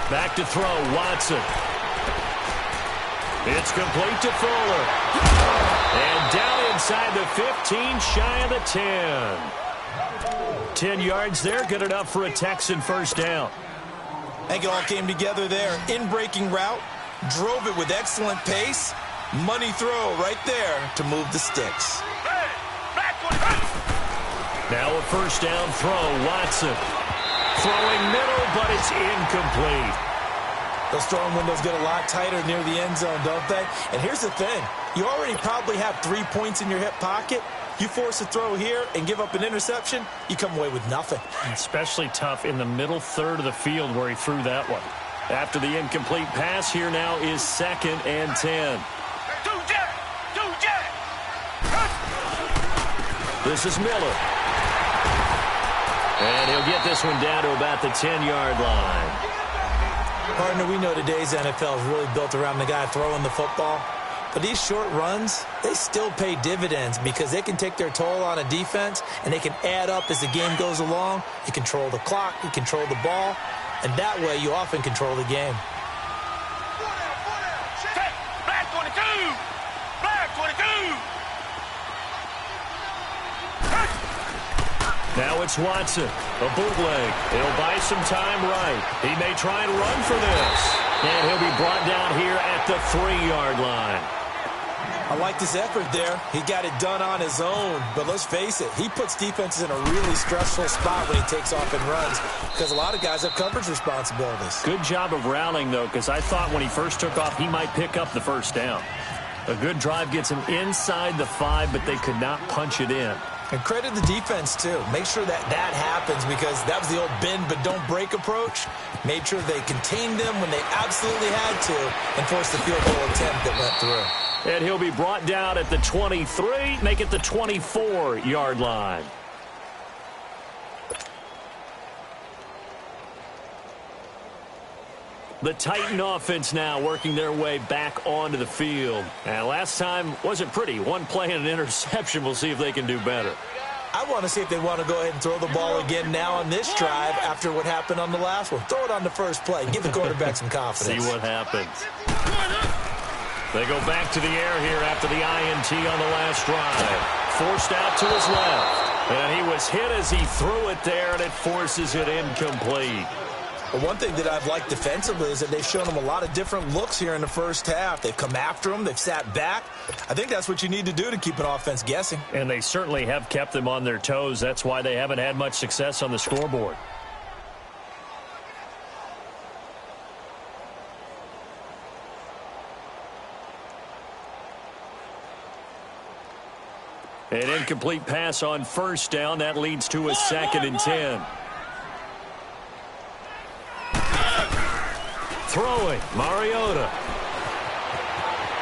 Back to throw, Watson. It's complete to Fuller. And down inside the 15, shy of the 10. 10 yards there, good enough for a Texan first down. I think it all came together there. In-breaking route, drove it with excellent pace. Money throw right there to move the sticks. Now a first down throw, Watson. Throwing middle, but it's incomplete. Those throwing windows get a lot tighter near the end zone, don't they? And here's the thing. You already probably have 3 points in your hip pocket. You force a throw here and give up an interception, you come away with nothing. Especially tough in the middle third of the field where he threw that one. After the incomplete pass, here now is 2nd and 10. This is Miller. And he'll get this one down to about the 10-yard line. Partner, we know today's NFL is really built around the guy throwing the football. But these short runs, they still pay dividends because they can take their toll on a defense and they can add up as the game goes along. You control the clock, you control the ball, and that way you often control the game. Black 22! Black 22! Now it's Watson, a bootleg. He'll buy some time right. He may try and run for this. And he'll be brought down here at the 3-yard line. I like this effort there. He got it done on his own. But let's face it, he puts defenses in a really stressful spot when he takes off and runs because a lot of guys have coverage responsibilities. Good job of rallying, though, because I thought when he first took off, he might pick up the first down. A good drive gets him inside the 5, but they could not punch it in. And credit the defense, too. Make sure that happens because that was the old bend but don't break approach. Made sure they contained them when they absolutely had to and forced the field goal attempt that went through. And he'll be brought down at the 23, make it the 24-yard line. The Titan offense now working their way back onto the field. And last time wasn't pretty. One play and an interception. We'll see if they can do better. I want to see if they want to go ahead and throw the ball again now on this drive after what happened on the last one. Throw it on the first play. Give the quarterback some confidence. See what happens. They go back to the air here after the INT on the last drive. Forced out to his left. And he was hit as he threw it there, and it forces it incomplete. Well, one thing that I've liked defensively is that they've shown him a lot of different looks here in the first half. They've come after him. They've sat back. I think that's what you need to do to keep an offense guessing. And they certainly have kept them on their toes. That's why they haven't had much success on the scoreboard. An incomplete pass on first down. That leads to a 2nd and 10. Throwing, Mariota.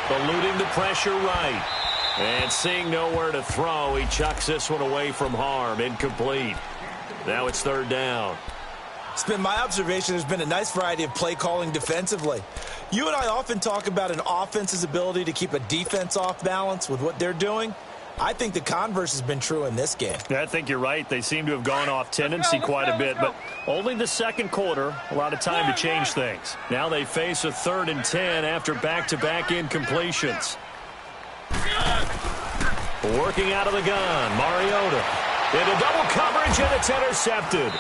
Eluding the pressure right. And seeing nowhere to throw, he chucks this one away from harm. Incomplete. Now it's 3rd down. It's been my observation there's been a nice variety of play calling defensively. You and I often talk about an offense's ability to keep a defense off balance with what they're doing. I think the converse has been true in this game. I think you're right. They seem to have gone off tendency quite a bit, but only the second quarter, a lot of time to change things. Now they face a 3rd and 10 after back-to-back incompletions. Working out of the gun, Mariota. Into double coverage, and it's intercepted.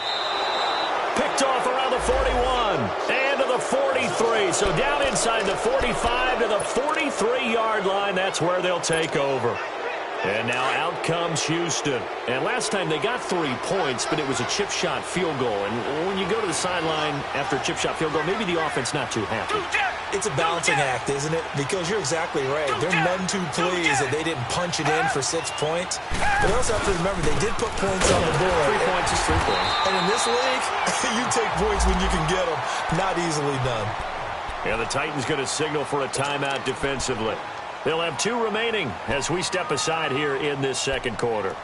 Picked off around the 41 and to the 43. So down inside the 45 to the 43-yard line. That's where they'll take over. And now out comes Houston. And last time they got 3 points, but it was a chip shot field goal. And when you go to the sideline after a chip shot field goal, maybe the offense not too happy. It's a balancing act, isn't it? Because you're exactly right. They're none too pleased that they didn't punch it in for 6 points. But also have to remember, they did put points on the board. 3 points is 3 points. And in this league, you take points when you can get them. Not easily done. Yeah, the Titans going to signal for a timeout defensively. They'll have 2 remaining as we step aside here in this second quarter.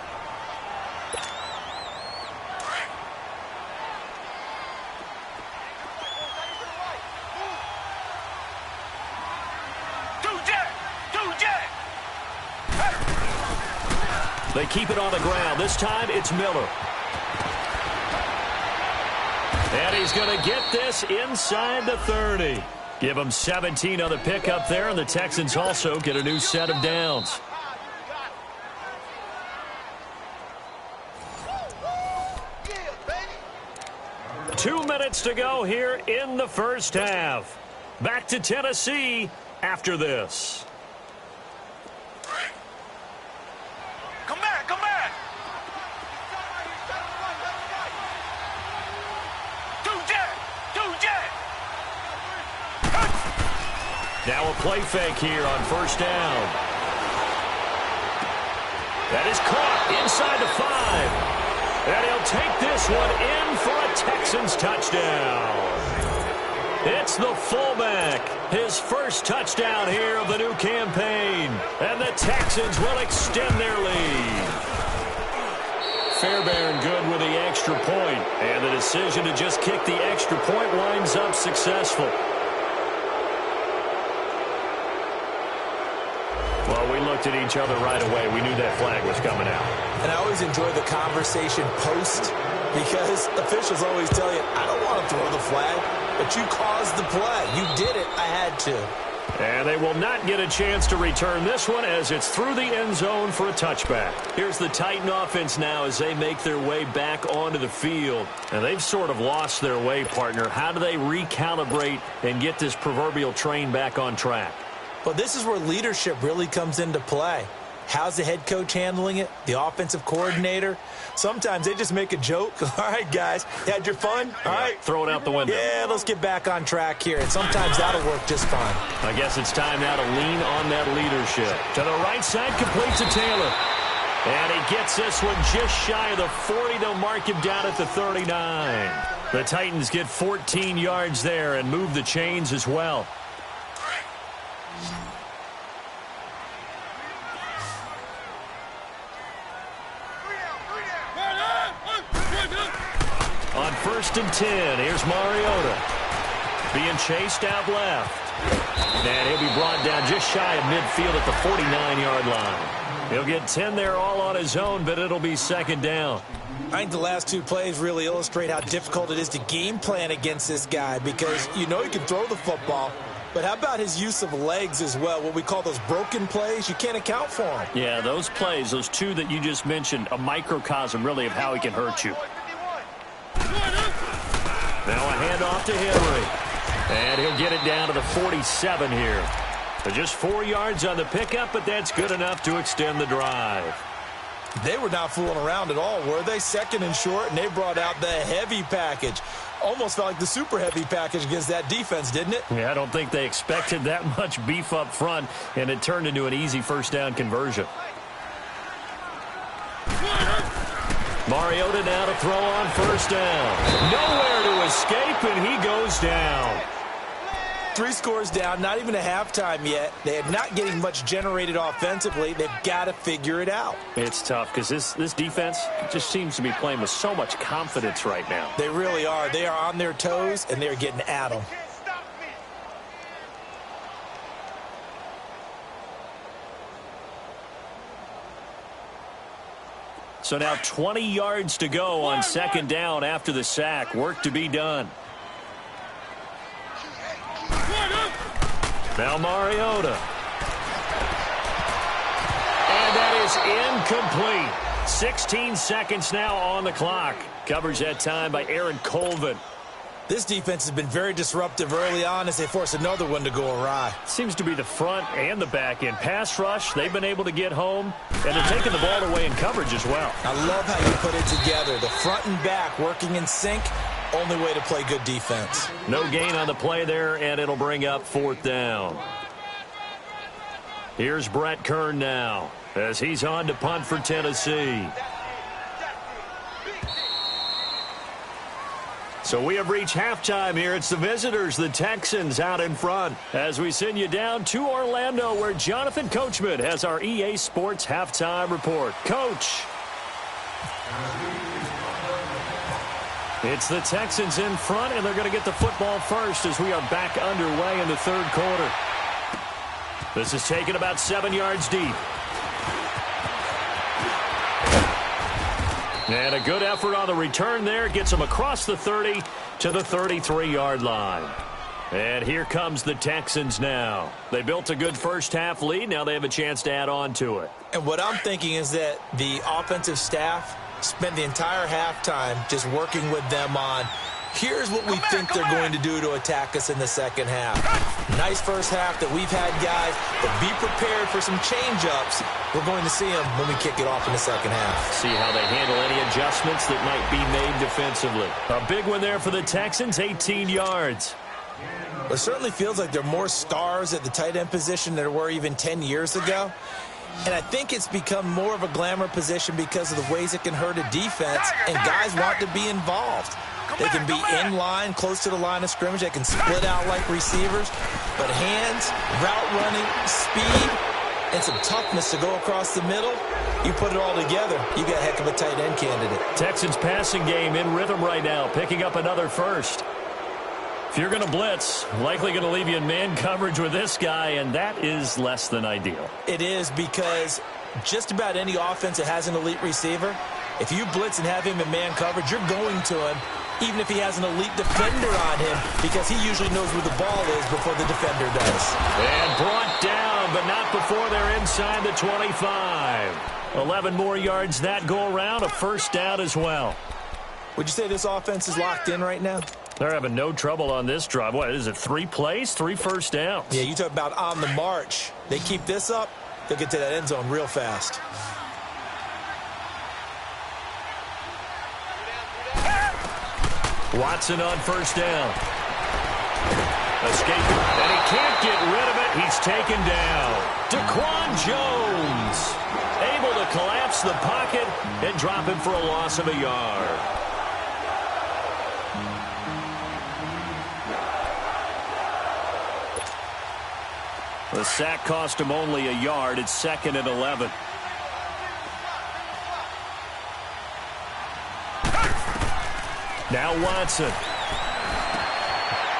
They keep it on the ground. This time it's Miller. And he's going to get this inside the 30. Give them 17 on the pickup there, and the Texans also get a new set of downs. Yeah, 2 minutes to go here in the first half. Back to Tennessee after this. Come back, come back. Now a play fake here on first down. That is caught inside the 5. And he'll take this one in for a Texans touchdown. It's the fullback. His first touchdown here of the new campaign. And the Texans will extend their lead. Fairbairn good with the extra point. And the decision to just kick the extra point winds up successful. Well, we looked at each other right away. We knew that flag was coming out. And I always enjoy the conversation post because officials always tell you, I don't want to throw the flag, but you caused the play. You did it. I had to. And they will not get a chance to return this one as it's through the end zone for a touchback. Here's the Titan offense now as they make their way back onto the field. And they've sort of lost their way, partner. How do they recalibrate and get this proverbial train back on track? Well, this is where leadership really comes into play. How's the head coach handling it? The offensive coordinator? Sometimes they just make a joke. All right, guys, had your fun? All right. Throw it out the window. Yeah, let's get back on track here. And sometimes that'll work just fine. I guess it's time now to lean on that leadership. To the right side, complete to Taylor. And he gets this one just shy of the 40. They'll mark him down at the 39. The Titans get 14 yards there and move the chains as well. On 1st and 10, here's Mariota. Being chased out left. And he'll be brought down just shy of midfield at the 49-yard line. He'll get 10 there all on his own, but it'll be 2nd down. I think the last 2 plays really illustrate how difficult it is to game plan against this guy because you know he can throw the football, But how about his use of legs as well, what we call those broken plays? You can't account for them. Yeah, those plays, those two that you just mentioned, a microcosm really of how he can hurt you. Now a handoff to Henry. And he'll get it down to the 47 here. So just 4 yards on the pickup, but that's good enough to extend the drive. They were not fooling around at all, were they? Second and short, and they brought out the heavy package. Almost felt like the super heavy package against that defense, didn't it? Yeah, I don't think they expected that much beef up front, and it turned into an easy first down conversion. Mariota now to throw on first down. Nowhere to escape, and he goes down. 3 scores down, not even a halftime yet. They are not getting much generated offensively. They've got to figure it out. It's tough because this defense just seems to be playing with so much confidence right now. They really are. They are on their toes, and they're getting at them. So now 20 yards to go on second down after the sack. Work to be done. Now Mariota. And that is incomplete. 16 seconds now on the clock. Covers that time by Aaron Colvin. This defense has been very disruptive early on as they force another one to go awry. Seems to be the front and the back end. Pass rush, they've been able to get home, and they're taking the ball away in coverage as well. I love how you put it together. The front and back working in sync. Only way to play good defense. No gain on the play there, and it'll bring up fourth down. Here's Brett Kern now as he's on to punt for Tennessee. So we have reached halftime here. It's the visitors, the Texans, out in front. As we send you down to Orlando, where Jonathan Coachman has our EA Sports halftime report. Coach. It's the Texans in front, and they're going to get the football first as we are back underway in the third quarter. This is taken about 7 yards deep. And a good effort on the return there. Gets them across the 30 to the 33-yard line. And here comes the Texans now. They built a good first-half lead. Now they have a chance to add on to it. And what I'm thinking is that the offensive staff spent the entire halftime just working with them on, here's what we think they're going to do to attack us in the second half. Nice first half that we've had, guys, but be prepared for some change-ups. We're going to see them when we kick it off in the second half. See how they handle any adjustments that might be made defensively. A big one there for the Texans, 18 yards. It certainly feels like there are more stars at the tight end position than there were even 10 years ago. And I think it's become more of a glamour position because of the ways it can hurt a defense, and guys want to be involved. They can be in line, close to the line of scrimmage. They can split out like receivers. But hands, route running, speed, and some toughness to go across the middle, you put it all together, you got a heck of a tight end candidate. Texans passing game in rhythm right now, picking up another first. If you're going to blitz, likely going to leave you in man coverage with this guy, and that is less than ideal. It is, because just about any offense that has an elite receiver, if you blitz and have him in man coverage, you're going to him, even if he has an elite defender on him, because he usually knows where the ball is before the defender does. And brought down, but not before they're inside the 25. 11 more yards that go around, a first down as well. Would you say this offense is locked in right now? They're having no trouble on this drive. What is it, 3 plays, 3 first downs? Yeah, you talk about on the march. They keep this up, they'll get to that end zone real fast. Watson on first down. Escaping, and he can't get rid of it. He's taken down. Daquan Jones able to collapse the pocket and drop him for a loss of a yard. The sack cost him only a yard. It's 2nd and 11. Now Watson.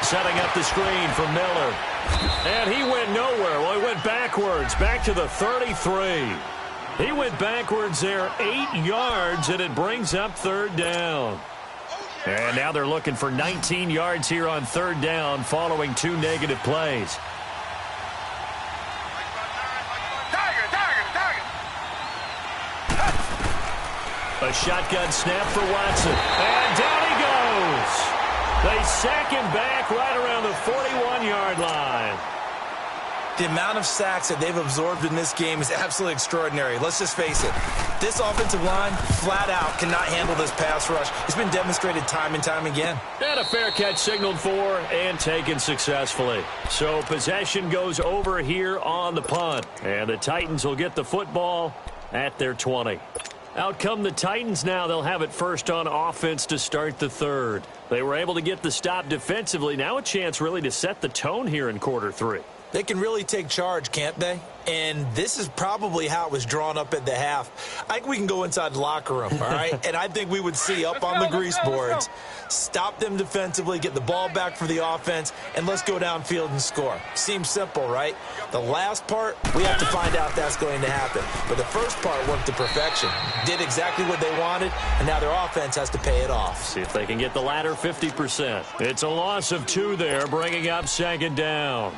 Setting up the screen for Miller. And he went nowhere. Well, he went backwards. Back to the 33. He went backwards there 8 yards, and it brings up 3rd down. And now they're looking for 19 yards here on third down following 2 negative plays. A shotgun snap for Watson. And down he goes. They sack him back right around the 41-yard line. The amount of sacks that they've absorbed in this game is absolutely extraordinary. Let's just face it. This offensive line, flat out, cannot handle this pass rush. It's been demonstrated time and time again. And a fair catch signaled for and taken successfully. So possession goes over here on the punt. And the Titans will get the football at their 20. Out come the Titans now. They'll have it first on offense to start the third. They were able to get the stop defensively. Now a chance really to set the tone here in quarter 3. They can really take charge, can't they? And this is probably how it was drawn up at the half. I think we can go inside the locker room, all right? And I think we would see up on the grease boards, stop them defensively, get the ball back for the offense, and let's go downfield and score. Seems simple, right? The last part, we have to find out if that's going to happen. But the first part worked to perfection. Did exactly what they wanted, and now their offense has to pay it off. See if they can get the latter 50%. It's a loss of 2 there, bringing up second down.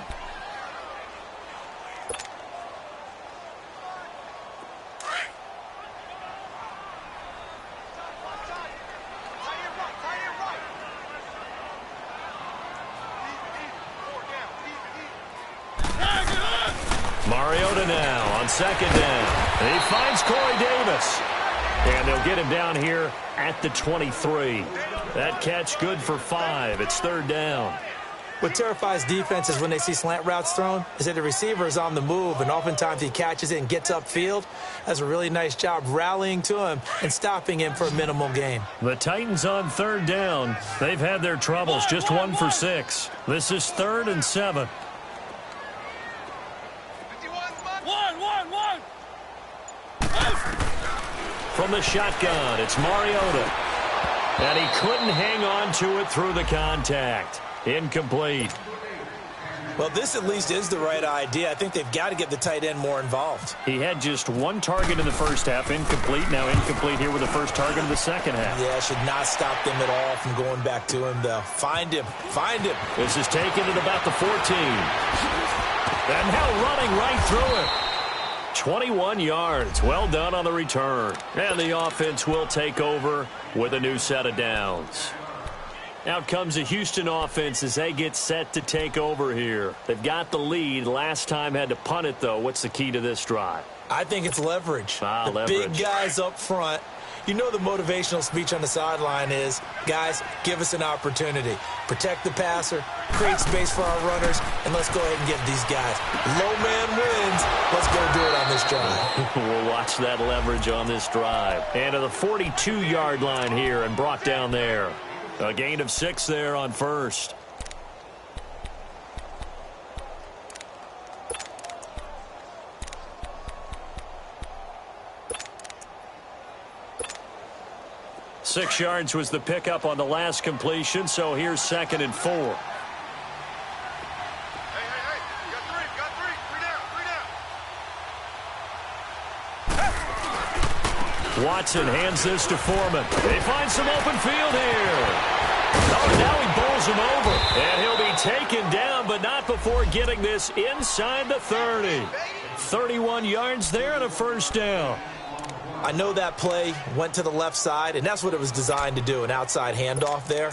Mariota now on second down. He finds Corey Davis. And they'll get him down here at the 23. That catch good for 5. It's third down. What terrifies defenses when they see slant routes thrown is that the receiver is on the move, and oftentimes he catches it and gets upfield. Does a really nice job rallying to him and stopping him for a minimal gain. The Titans on third down. They've had their troubles, just 1 for 6. This is 3rd and 7. From the shotgun, it's Mariota. And he couldn't hang on to it through the contact. Incomplete. Well, this at least is the right idea. I think they've got to get the tight end more involved. He had just 1 target in the first half, incomplete. Now incomplete here with the first target of the second half. Yeah, should not stop them at all from going back to him, though. Find him. Find him. This is taken at about the 14. And now running right through it. 21 yards. Well done on the return. And the offense will take over with a new set of downs. Out comes the Houston offense as they get set to take over here. They've got the lead. Last time had to punt it, though. What's the key to this drive? I think it's leverage. Leverage. Big guys up front. You know the motivational speech on the sideline is, guys, give us an opportunity. Protect the passer, create space for our runners, and let's go ahead and get these guys. Low man wins. Let's go do it on this drive. We'll watch that leverage on this drive. And to the 42-yard line here and brought down there. A gain of 6 there on first. Six yards was the pickup on the last completion, so here's 2nd and 4. Hey, got 3, 3 down. Watson hands this to Foreman. They find some open field here. Oh, now he bowls him over. And he'll be taken down, but not before getting this inside the 30. 31 yards there and a first down. I know that play went to the left side, and that's what it was designed to do, an outside handoff there.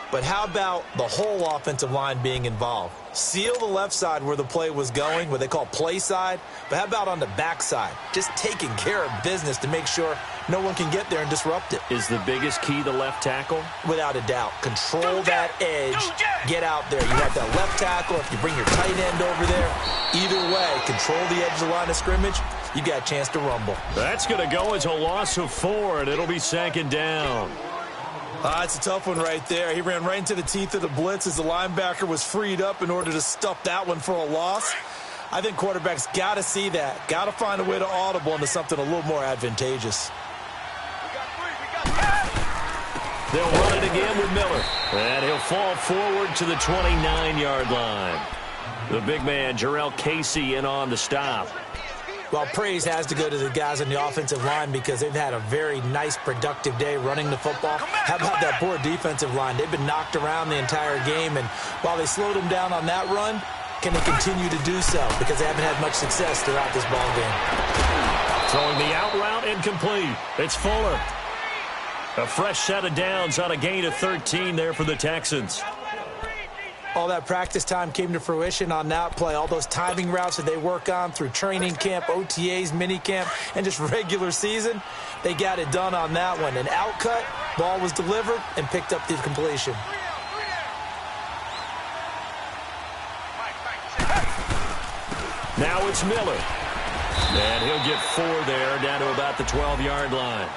But how about the whole offensive line being involved? Seal the left side where the play was going, what they call play side. But how about on the back side? Just taking care of business to make sure no one can get there and disrupt it. Is the biggest key the left tackle? Without a doubt. Control that edge. Get out there. You have that left tackle. If you bring your tight end over there, either way, control the edge of the line of scrimmage. You got a chance to rumble. That's going to go as a loss of 4, and it'll be 2nd down. It's a tough one right there. He ran right into the teeth of the blitz as the linebacker was freed up in order to stuff that one for a loss. I think quarterbacks got to see that. Got to find a way to audible into something a little more advantageous. They'll run it again with Miller. And he'll fall forward to the 29-yard line. The big man, Jarrell Casey, in on the stop. Well, praise has to go to the guys on the offensive line because they've had a very nice, productive day running the football. How about that poor defensive line? They've been knocked around the entire game, and while they slowed them down on that run, can they continue to do so? Because they haven't had much success throughout this ball game. Throwing the out route incomplete. It's Fuller. A fresh set of downs on a gain of 13 there for the Texans. All that practice time came to fruition on that play. All those timing routes that they work on through training camp, OTAs, minicamp, and just regular season, they got it done on that one. An outcut, ball was delivered, and picked up the completion. Now it's Miller. And he'll get 4 there, down to about the 12-yard line.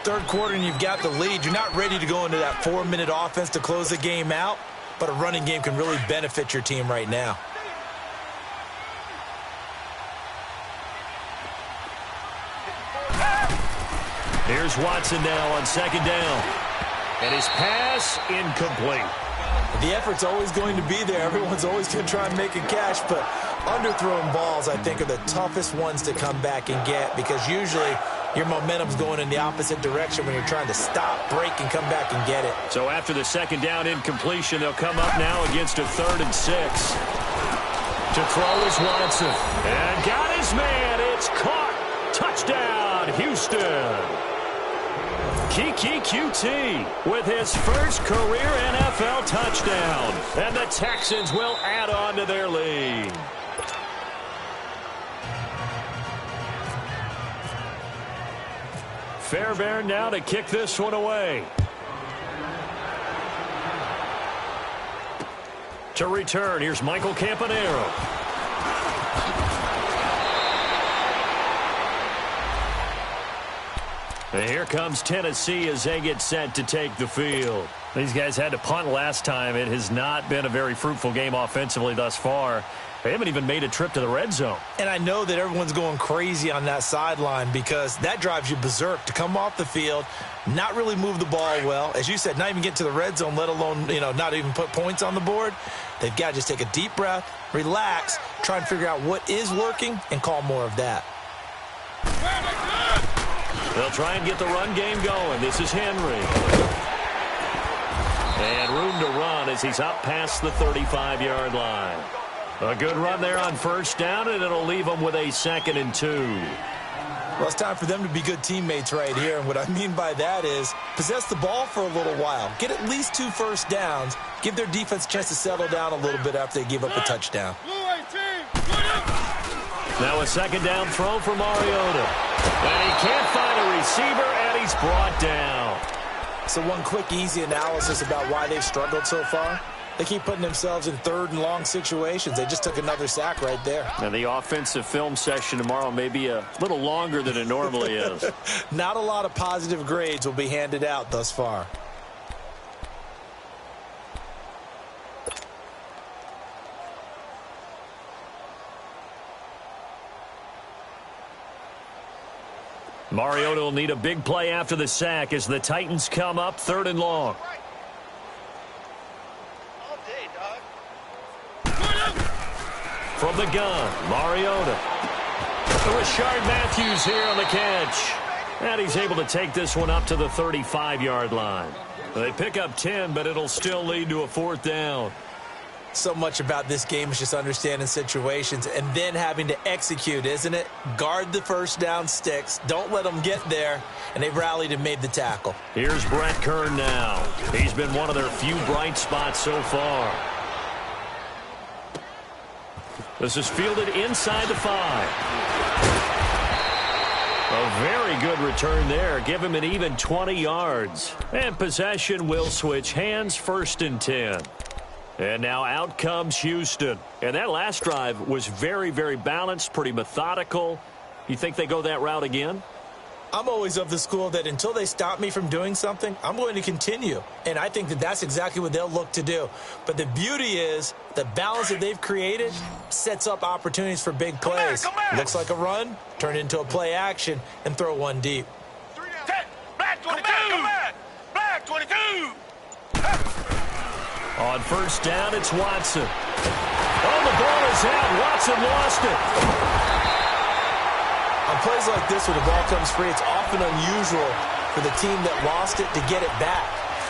Third quarter and you've got the lead. You're not ready to go into that 4-minute offense to close the game out, but a running game can really benefit your team right now. Here's Watson now on second down. And his pass incomplete. The effort's always going to be there. Everyone's always going to try and make a catch, but underthrown balls, I think, are the toughest ones to come back and get because usually your momentum's going in the opposite direction when you're trying to stop, break, and come back and get it. So after the second down incompletion, they'll come up now against a 3rd and 6. To throw is Watson. And got his man. It's caught. Touchdown, Houston. Keke Coutee with his first career NFL touchdown. And the Texans will add on to their lead. Fairbairn now to kick this one away. To return, here's Michael Campanaro. And here comes Tennessee as they get set to take the field. These guys had to punt last time. It has not been a very fruitful game offensively thus far. They haven't even made a trip to the red zone. And I know that everyone's going crazy on that sideline because that drives you berserk to come off the field, not really move the ball well. As you said, not even get to the red zone, let alone, not even put points on the board. They've got to just take a deep breath, relax, try and figure out what is working, and call more of that. They'll try and get the run game going. This is Henry. And room to run as he's up past the 35-yard line. A good run there on first down, and it'll leave them with a 2nd and 2. Well, it's time for them to be good teammates right here. And what I mean by that is possess the ball for a little while. Get at least 2 first downs. Give their defense a chance to settle down a little bit after they give up a touchdown. Now a 2nd down throw for Mariota. And he can't find a receiver, and he's brought down. So one quick, easy analysis about why they've struggled so far. They keep putting themselves in 3rd and long situations. They just took another sack right there. And the offensive film session tomorrow may be a little longer than it normally is. Not a lot of positive grades will be handed out thus far. Mariota will need a big play after the sack as the Titans come up 3rd and long. From the gun, Mariota. Rashard Matthews here on the catch. And he's able to take this one up to the 35-yard line. They pick up 10, but it'll still lead to a 4th down. So much about this game is just understanding situations and then having to execute, isn't it? Guard the first down sticks. Don't let them get there. And they've rallied and made the tackle. Here's Brett Kern now. He's been one of their few bright spots so far. This is fielded inside the 5. A very good return there. Give him an even 20 yards. And possession will switch hands, 1st and 10. And now out comes Houston. And that last drive was very, very balanced, pretty methodical. You think they go that route again? I'm always of the school that until they stop me from doing something, I'm going to continue. And I think that that's exactly what they'll look to do. But the beauty is the balance that they've created sets up opportunities for big plays. Come back. Looks like a run, turn into a play action, and throw one deep. Black 22! Come back! Black 22! On first down, it's Watson. Oh, the ball is out. Watson lost it. On plays like this, when the ball comes free, it's often unusual for the team that lost it to get it back.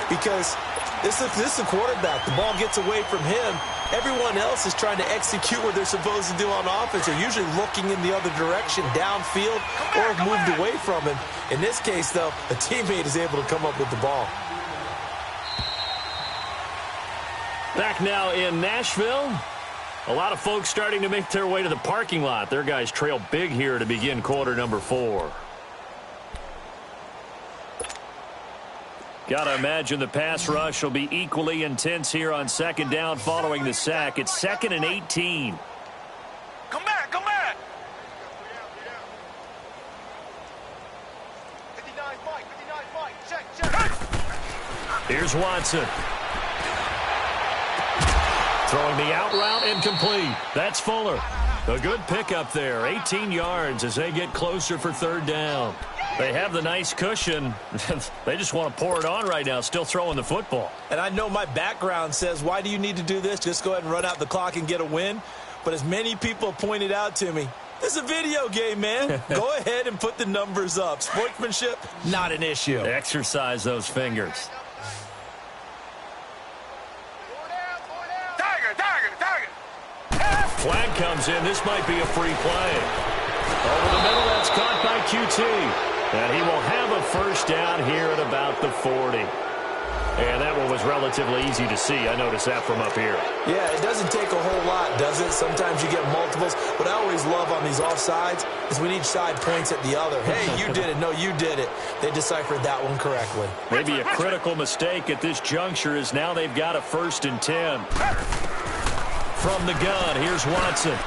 Because this is a quarterback. The ball gets away from him. Everyone else is trying to execute what they're supposed to do on offense. They're usually looking in the other direction, downfield, or have moved away from him. In this case, though, a teammate is able to come up with the ball. Back now in Nashville. A lot of folks starting to make their way to the parking lot. Their guys trail big here to begin quarter number 4. Got to imagine the pass rush will be equally intense here on second down following the sack. It's 2nd and 18. Come back, come back. 59 Mike, check. Here's Watson. Throwing the out route incomplete. That's Fuller. A good pickup there. 18 yards as they get closer for third down. They have the nice cushion. They just want to pour it on right now, still throwing the football. And I know my background says, why do you need to do this? Just go ahead and run out the clock and get a win. But as many people pointed out to me, this is a video game, man. Go ahead and put the numbers up. Sportsmanship, not an issue. Exercise those fingers. Flag comes in. This might be a free play. Over the middle, that's caught by QT. And he will have a first down here at about the 40. And that one was relatively easy to see. I noticed that from up here. Yeah, it doesn't take a whole lot, does it? Sometimes you get multiples. What I always love on these offsides is when each side points at the other. Hey, you did it. No, you did it. They deciphered that one correctly. Maybe a critical mistake at this juncture is now they've got a 1st and 10. From the gun, here's Watson.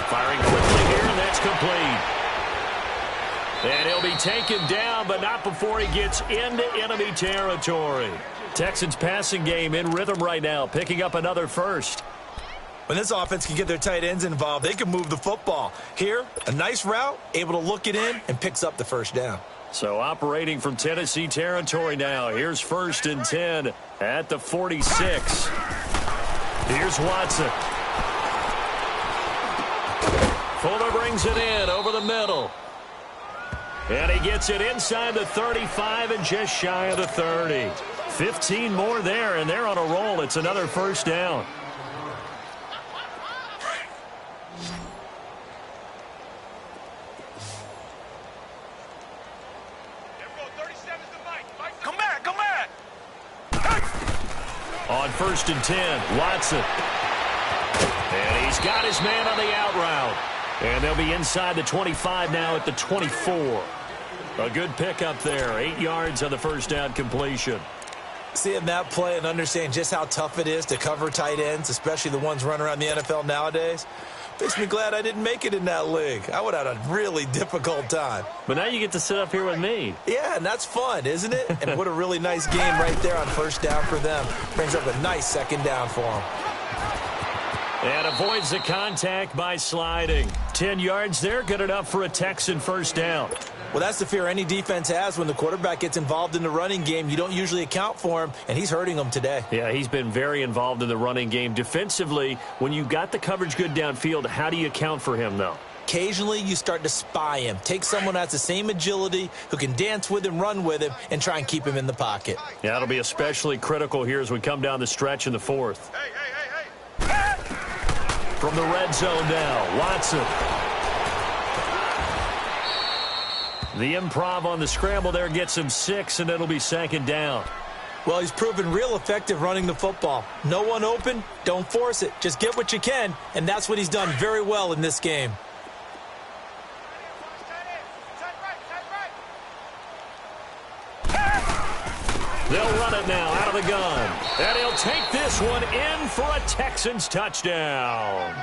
Firing quickly here, and that's complete. And he'll be taken down, but not before he gets into enemy territory. Texans passing game in rhythm right now, picking up another first. When this offense can get their tight ends involved, they can move the football. Here, a nice route, able to look it in, and picks up the first down. So operating from Tennessee territory now. Here's 1st and 10 at the 46. Here's Watson. Fuller brings it in over the middle. And he gets it inside the 35 and just shy of the 30. 15 more there, and they're on a roll. It's another first down. Come back, come back. On 1st and 10, Watson. And he's got his man on the out route. And they'll be inside the 25 now at the 24. A good pickup there. 8 yards on the first down completion. Seeing that play and understanding just how tough it is to cover tight ends, especially the ones running around the NFL nowadays, makes me glad I didn't make it in that league. I would have had a really difficult time. But now you get to sit up here with me. Yeah, and that's fun, isn't it? And what a really nice game right there on first down for them. Brings up a nice second down for them. And avoids the contact by sliding. 10 yards there, good enough for a Texan first down. Well, that's the fear any defense has when the quarterback gets involved in the running game. You don't usually account for him, and he's hurting them today. Yeah, he's been very involved in the running game. Defensively, when you got the coverage good downfield, how do you account for him, though? Occasionally, you start to spy him. Take someone who has the same agility, who can dance with him, run with him, and try and keep him in the pocket. Yeah, that'll be especially critical here as we come down the stretch in the 4th. Hey. From the red zone now, Watson. The improv on the scramble there gets him 6, and it'll be 2nd down. Well, he's proven real effective running the football. No one open, don't force it. Just get what you can, and that's what he's done very well in this game. They'll run it now out of the gun. And he'll take this one in for a Texans touchdown.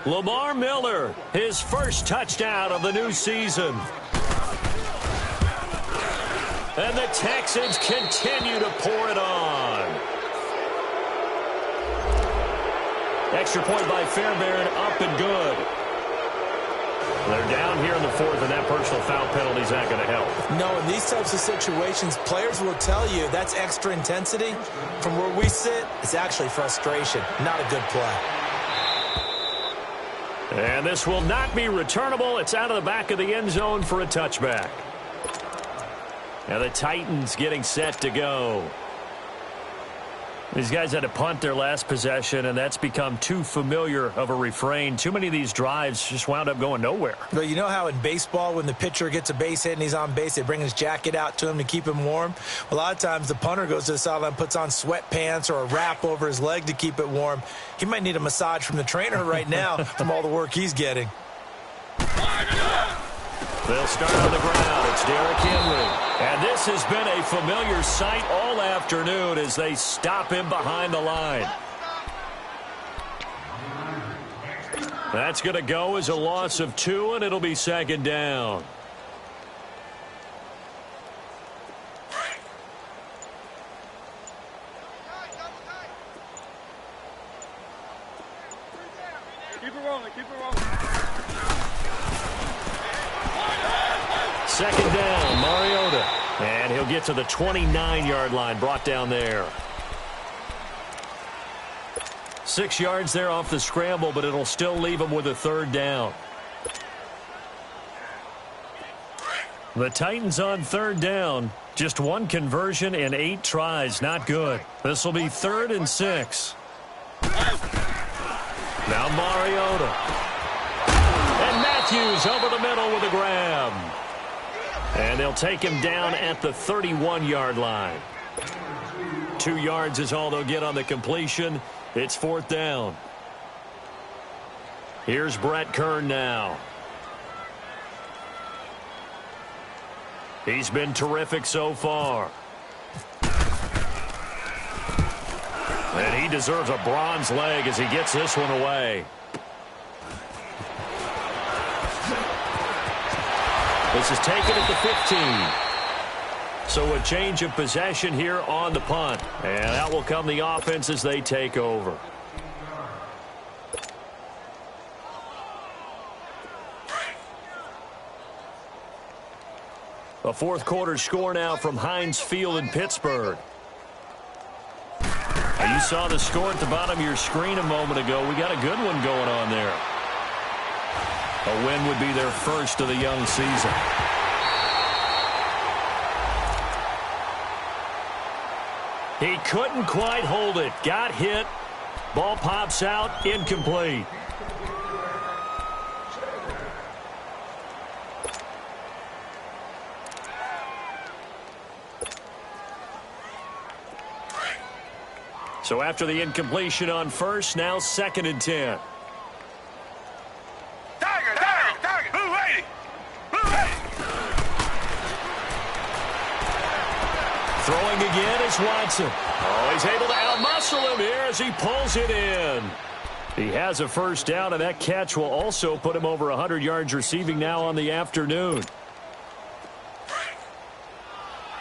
Lamar Miller, his first touchdown of the new season. And the Texans continue to pour it on. Extra point by Fairbairn, up and good. They're down here in the 4th, and that personal foul penalty is not going to help. No, in these types of situations, players will tell you that's extra intensity. From where we sit, it's actually frustration, not a good play. And this will not be returnable. It's out of the back of the end zone for a touchback. Now the Titans getting set to go. These guys had to punt their last possession, and that's become too familiar of a refrain. Too many of these drives just wound up going nowhere. But you know how in baseball, when the pitcher gets a base hit and he's on base, they bring his jacket out to him to keep him warm? A lot of times the punter goes to the sideline, puts on sweatpants or a wrap over his leg to keep it warm. He might need a massage from the trainer right now from all the work he's getting. They'll start on the ground. It's Derrick Henry. And this has been a familiar sight all afternoon as they stop him behind the line. That's going to go as a loss of 2, and it'll be second down. Keep it rolling, keep it rolling. Second down, Mariota. And he'll get to the 29-yard line, brought down there. 6 yards there off the scramble, but it'll still leave him with a third down. The Titans on third down. Just 1 conversion in 8 tries. Not good. This will be 3rd and 6. Now Mariota. And Matthews over the middle with a grab. And they'll take him down at the 31-yard line. 2 yards is all they'll get on the completion. It's 4th down. Here's Brett Kern now. He's been terrific so far. And he deserves a bronze leg as he gets this one away. This is taken at the 15. So a change of possession here on the punt. And out will come the offense as they take over. A 4th quarter score now from Heinz Field in Pittsburgh. Now you saw the score at the bottom of your screen a moment ago. We got a good one going on there. A win would be their first of the young season. He couldn't quite hold it. Got hit. Ball pops out. Incomplete. So after the incompletion on first, now 2nd and 10. Throwing again is Watson. Oh, he's able to outmuscle him here as he pulls it in. He has a first down, and that catch will also put him over 100 yards receiving now on the afternoon.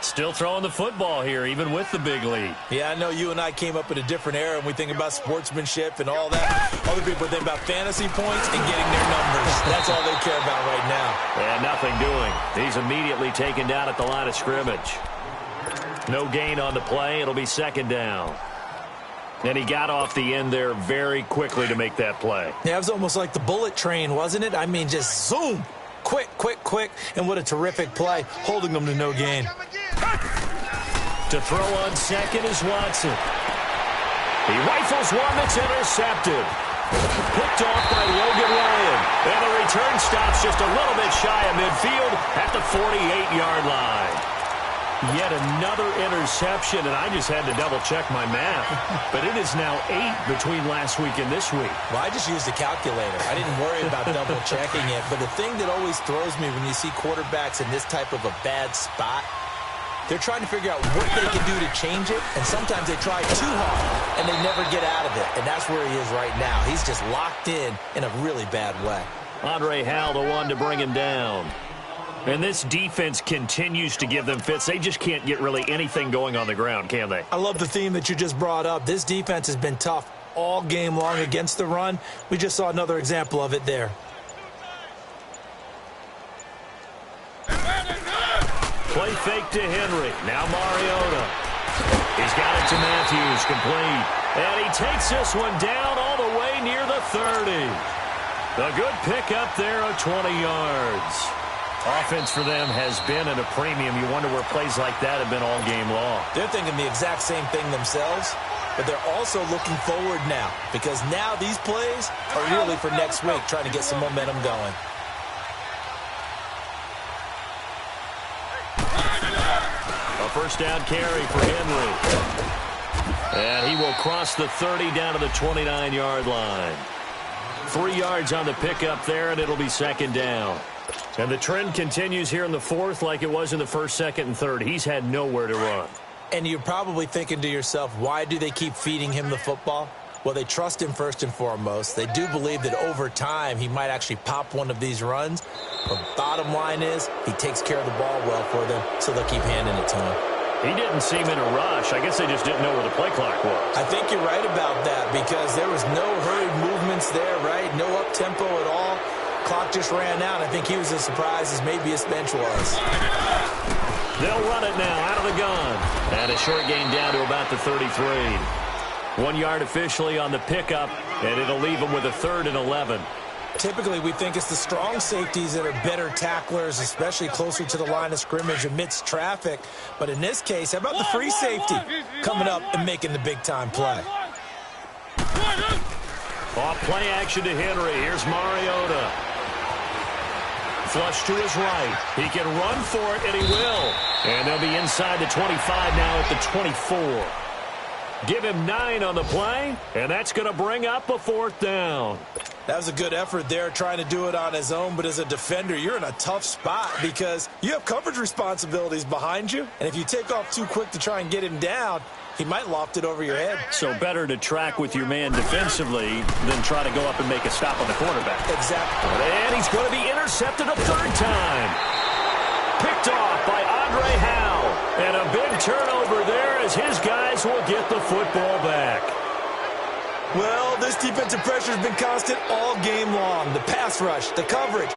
Still throwing the football here, even with the big lead. Yeah, I know you and I came up in a different era, and we think about sportsmanship and all that. Other people think about fantasy points and getting their numbers. That's all they care about right now. And nothing doing. He's immediately taken down at the line of scrimmage. No gain on the play. It'll be 2nd down. And he got off the end there very quickly to make that play. Yeah, it was almost like the bullet train, wasn't it? I mean, just zoom. Quick, quick, quick. And what a terrific play, holding them to no gain. To throw on second is Watson. He rifles one that's intercepted. Picked off by Logan Ryan. And the return stops just a little bit shy of midfield at the 48-yard line. Yet another interception, and I just had to double-check my math. But it is now 8 between last week and this week. Well, I just used a calculator. I didn't worry about double-checking it. But the thing that always throws me when you see quarterbacks in this type of a bad spot, they're trying to figure out what they can do to change it, and sometimes they try too hard, and they never get out of it. And that's where he is right now. He's just locked in a really bad way. Andre Hal, the one to bring him down. And this defense continues to give them fits. They just can't get really anything going on the ground, can they? I love the theme that you just brought up. This defense has been tough all game long against the run. We just saw another example of it there. Play fake to Henry. Now Mariota. He's got it to Matthews, complete. And he takes this one down all the way near the 30. A good pick up there of 20 yards. Offense for them has been at a premium. You wonder where plays like that have been all game long. They're thinking the exact same thing themselves, but they're also looking forward now because now these plays are really for next week, trying to get some momentum going. A first down carry for Henry. And he will cross the 30 down to the 29-yard line. 3 yards on the pickup there, and it'll be second down. And the trend continues here in the fourth like it was in the first, second, and third. He's had nowhere to run. And you're probably thinking to yourself, why do they keep feeding him the football? Well, they trust him first and foremost. They do believe that over time he might actually pop one of these runs. But bottom line is he takes care of the ball well for them, so they'll keep handing it to him. He didn't seem in a rush. I guess they just didn't know where the play clock was. I think you're right about that because there was no hurried movements there, right? No up-tempo at all. Clock just ran out. I think he was as surprised as maybe his bench was. They'll run it now out of the gun. And a short gain down to about the 33. 1 yard officially on the pickup, and it'll leave them with a 3rd and 11. Typically, we think it's the strong safeties that are better tacklers, especially closer to the line of scrimmage amidst traffic. But in this case, how about the free safety coming up and making the big-time play? Off play action to Henry. Here's Mariota. Flush to his right. He can run for it, and he will. And they'll be inside the 25 now at the 24. Give him 9 on the play, and that's going to bring up a 4th down. That was a good effort there, trying to do it on his own. But as a defender, you're in a tough spot because you have coverage responsibilities behind you. And if you take off too quick to try and get him down, he might loft it over your head. So better to track with your man defensively than try to go up and make a stop on the quarterback. Exactly. And he's going to be intercepted a 3rd time. Picked off by Andre Howe. And a big turnover there as his guys will get the football back. Well, this defensive pressure has been constant all game long. The pass rush, the coverage.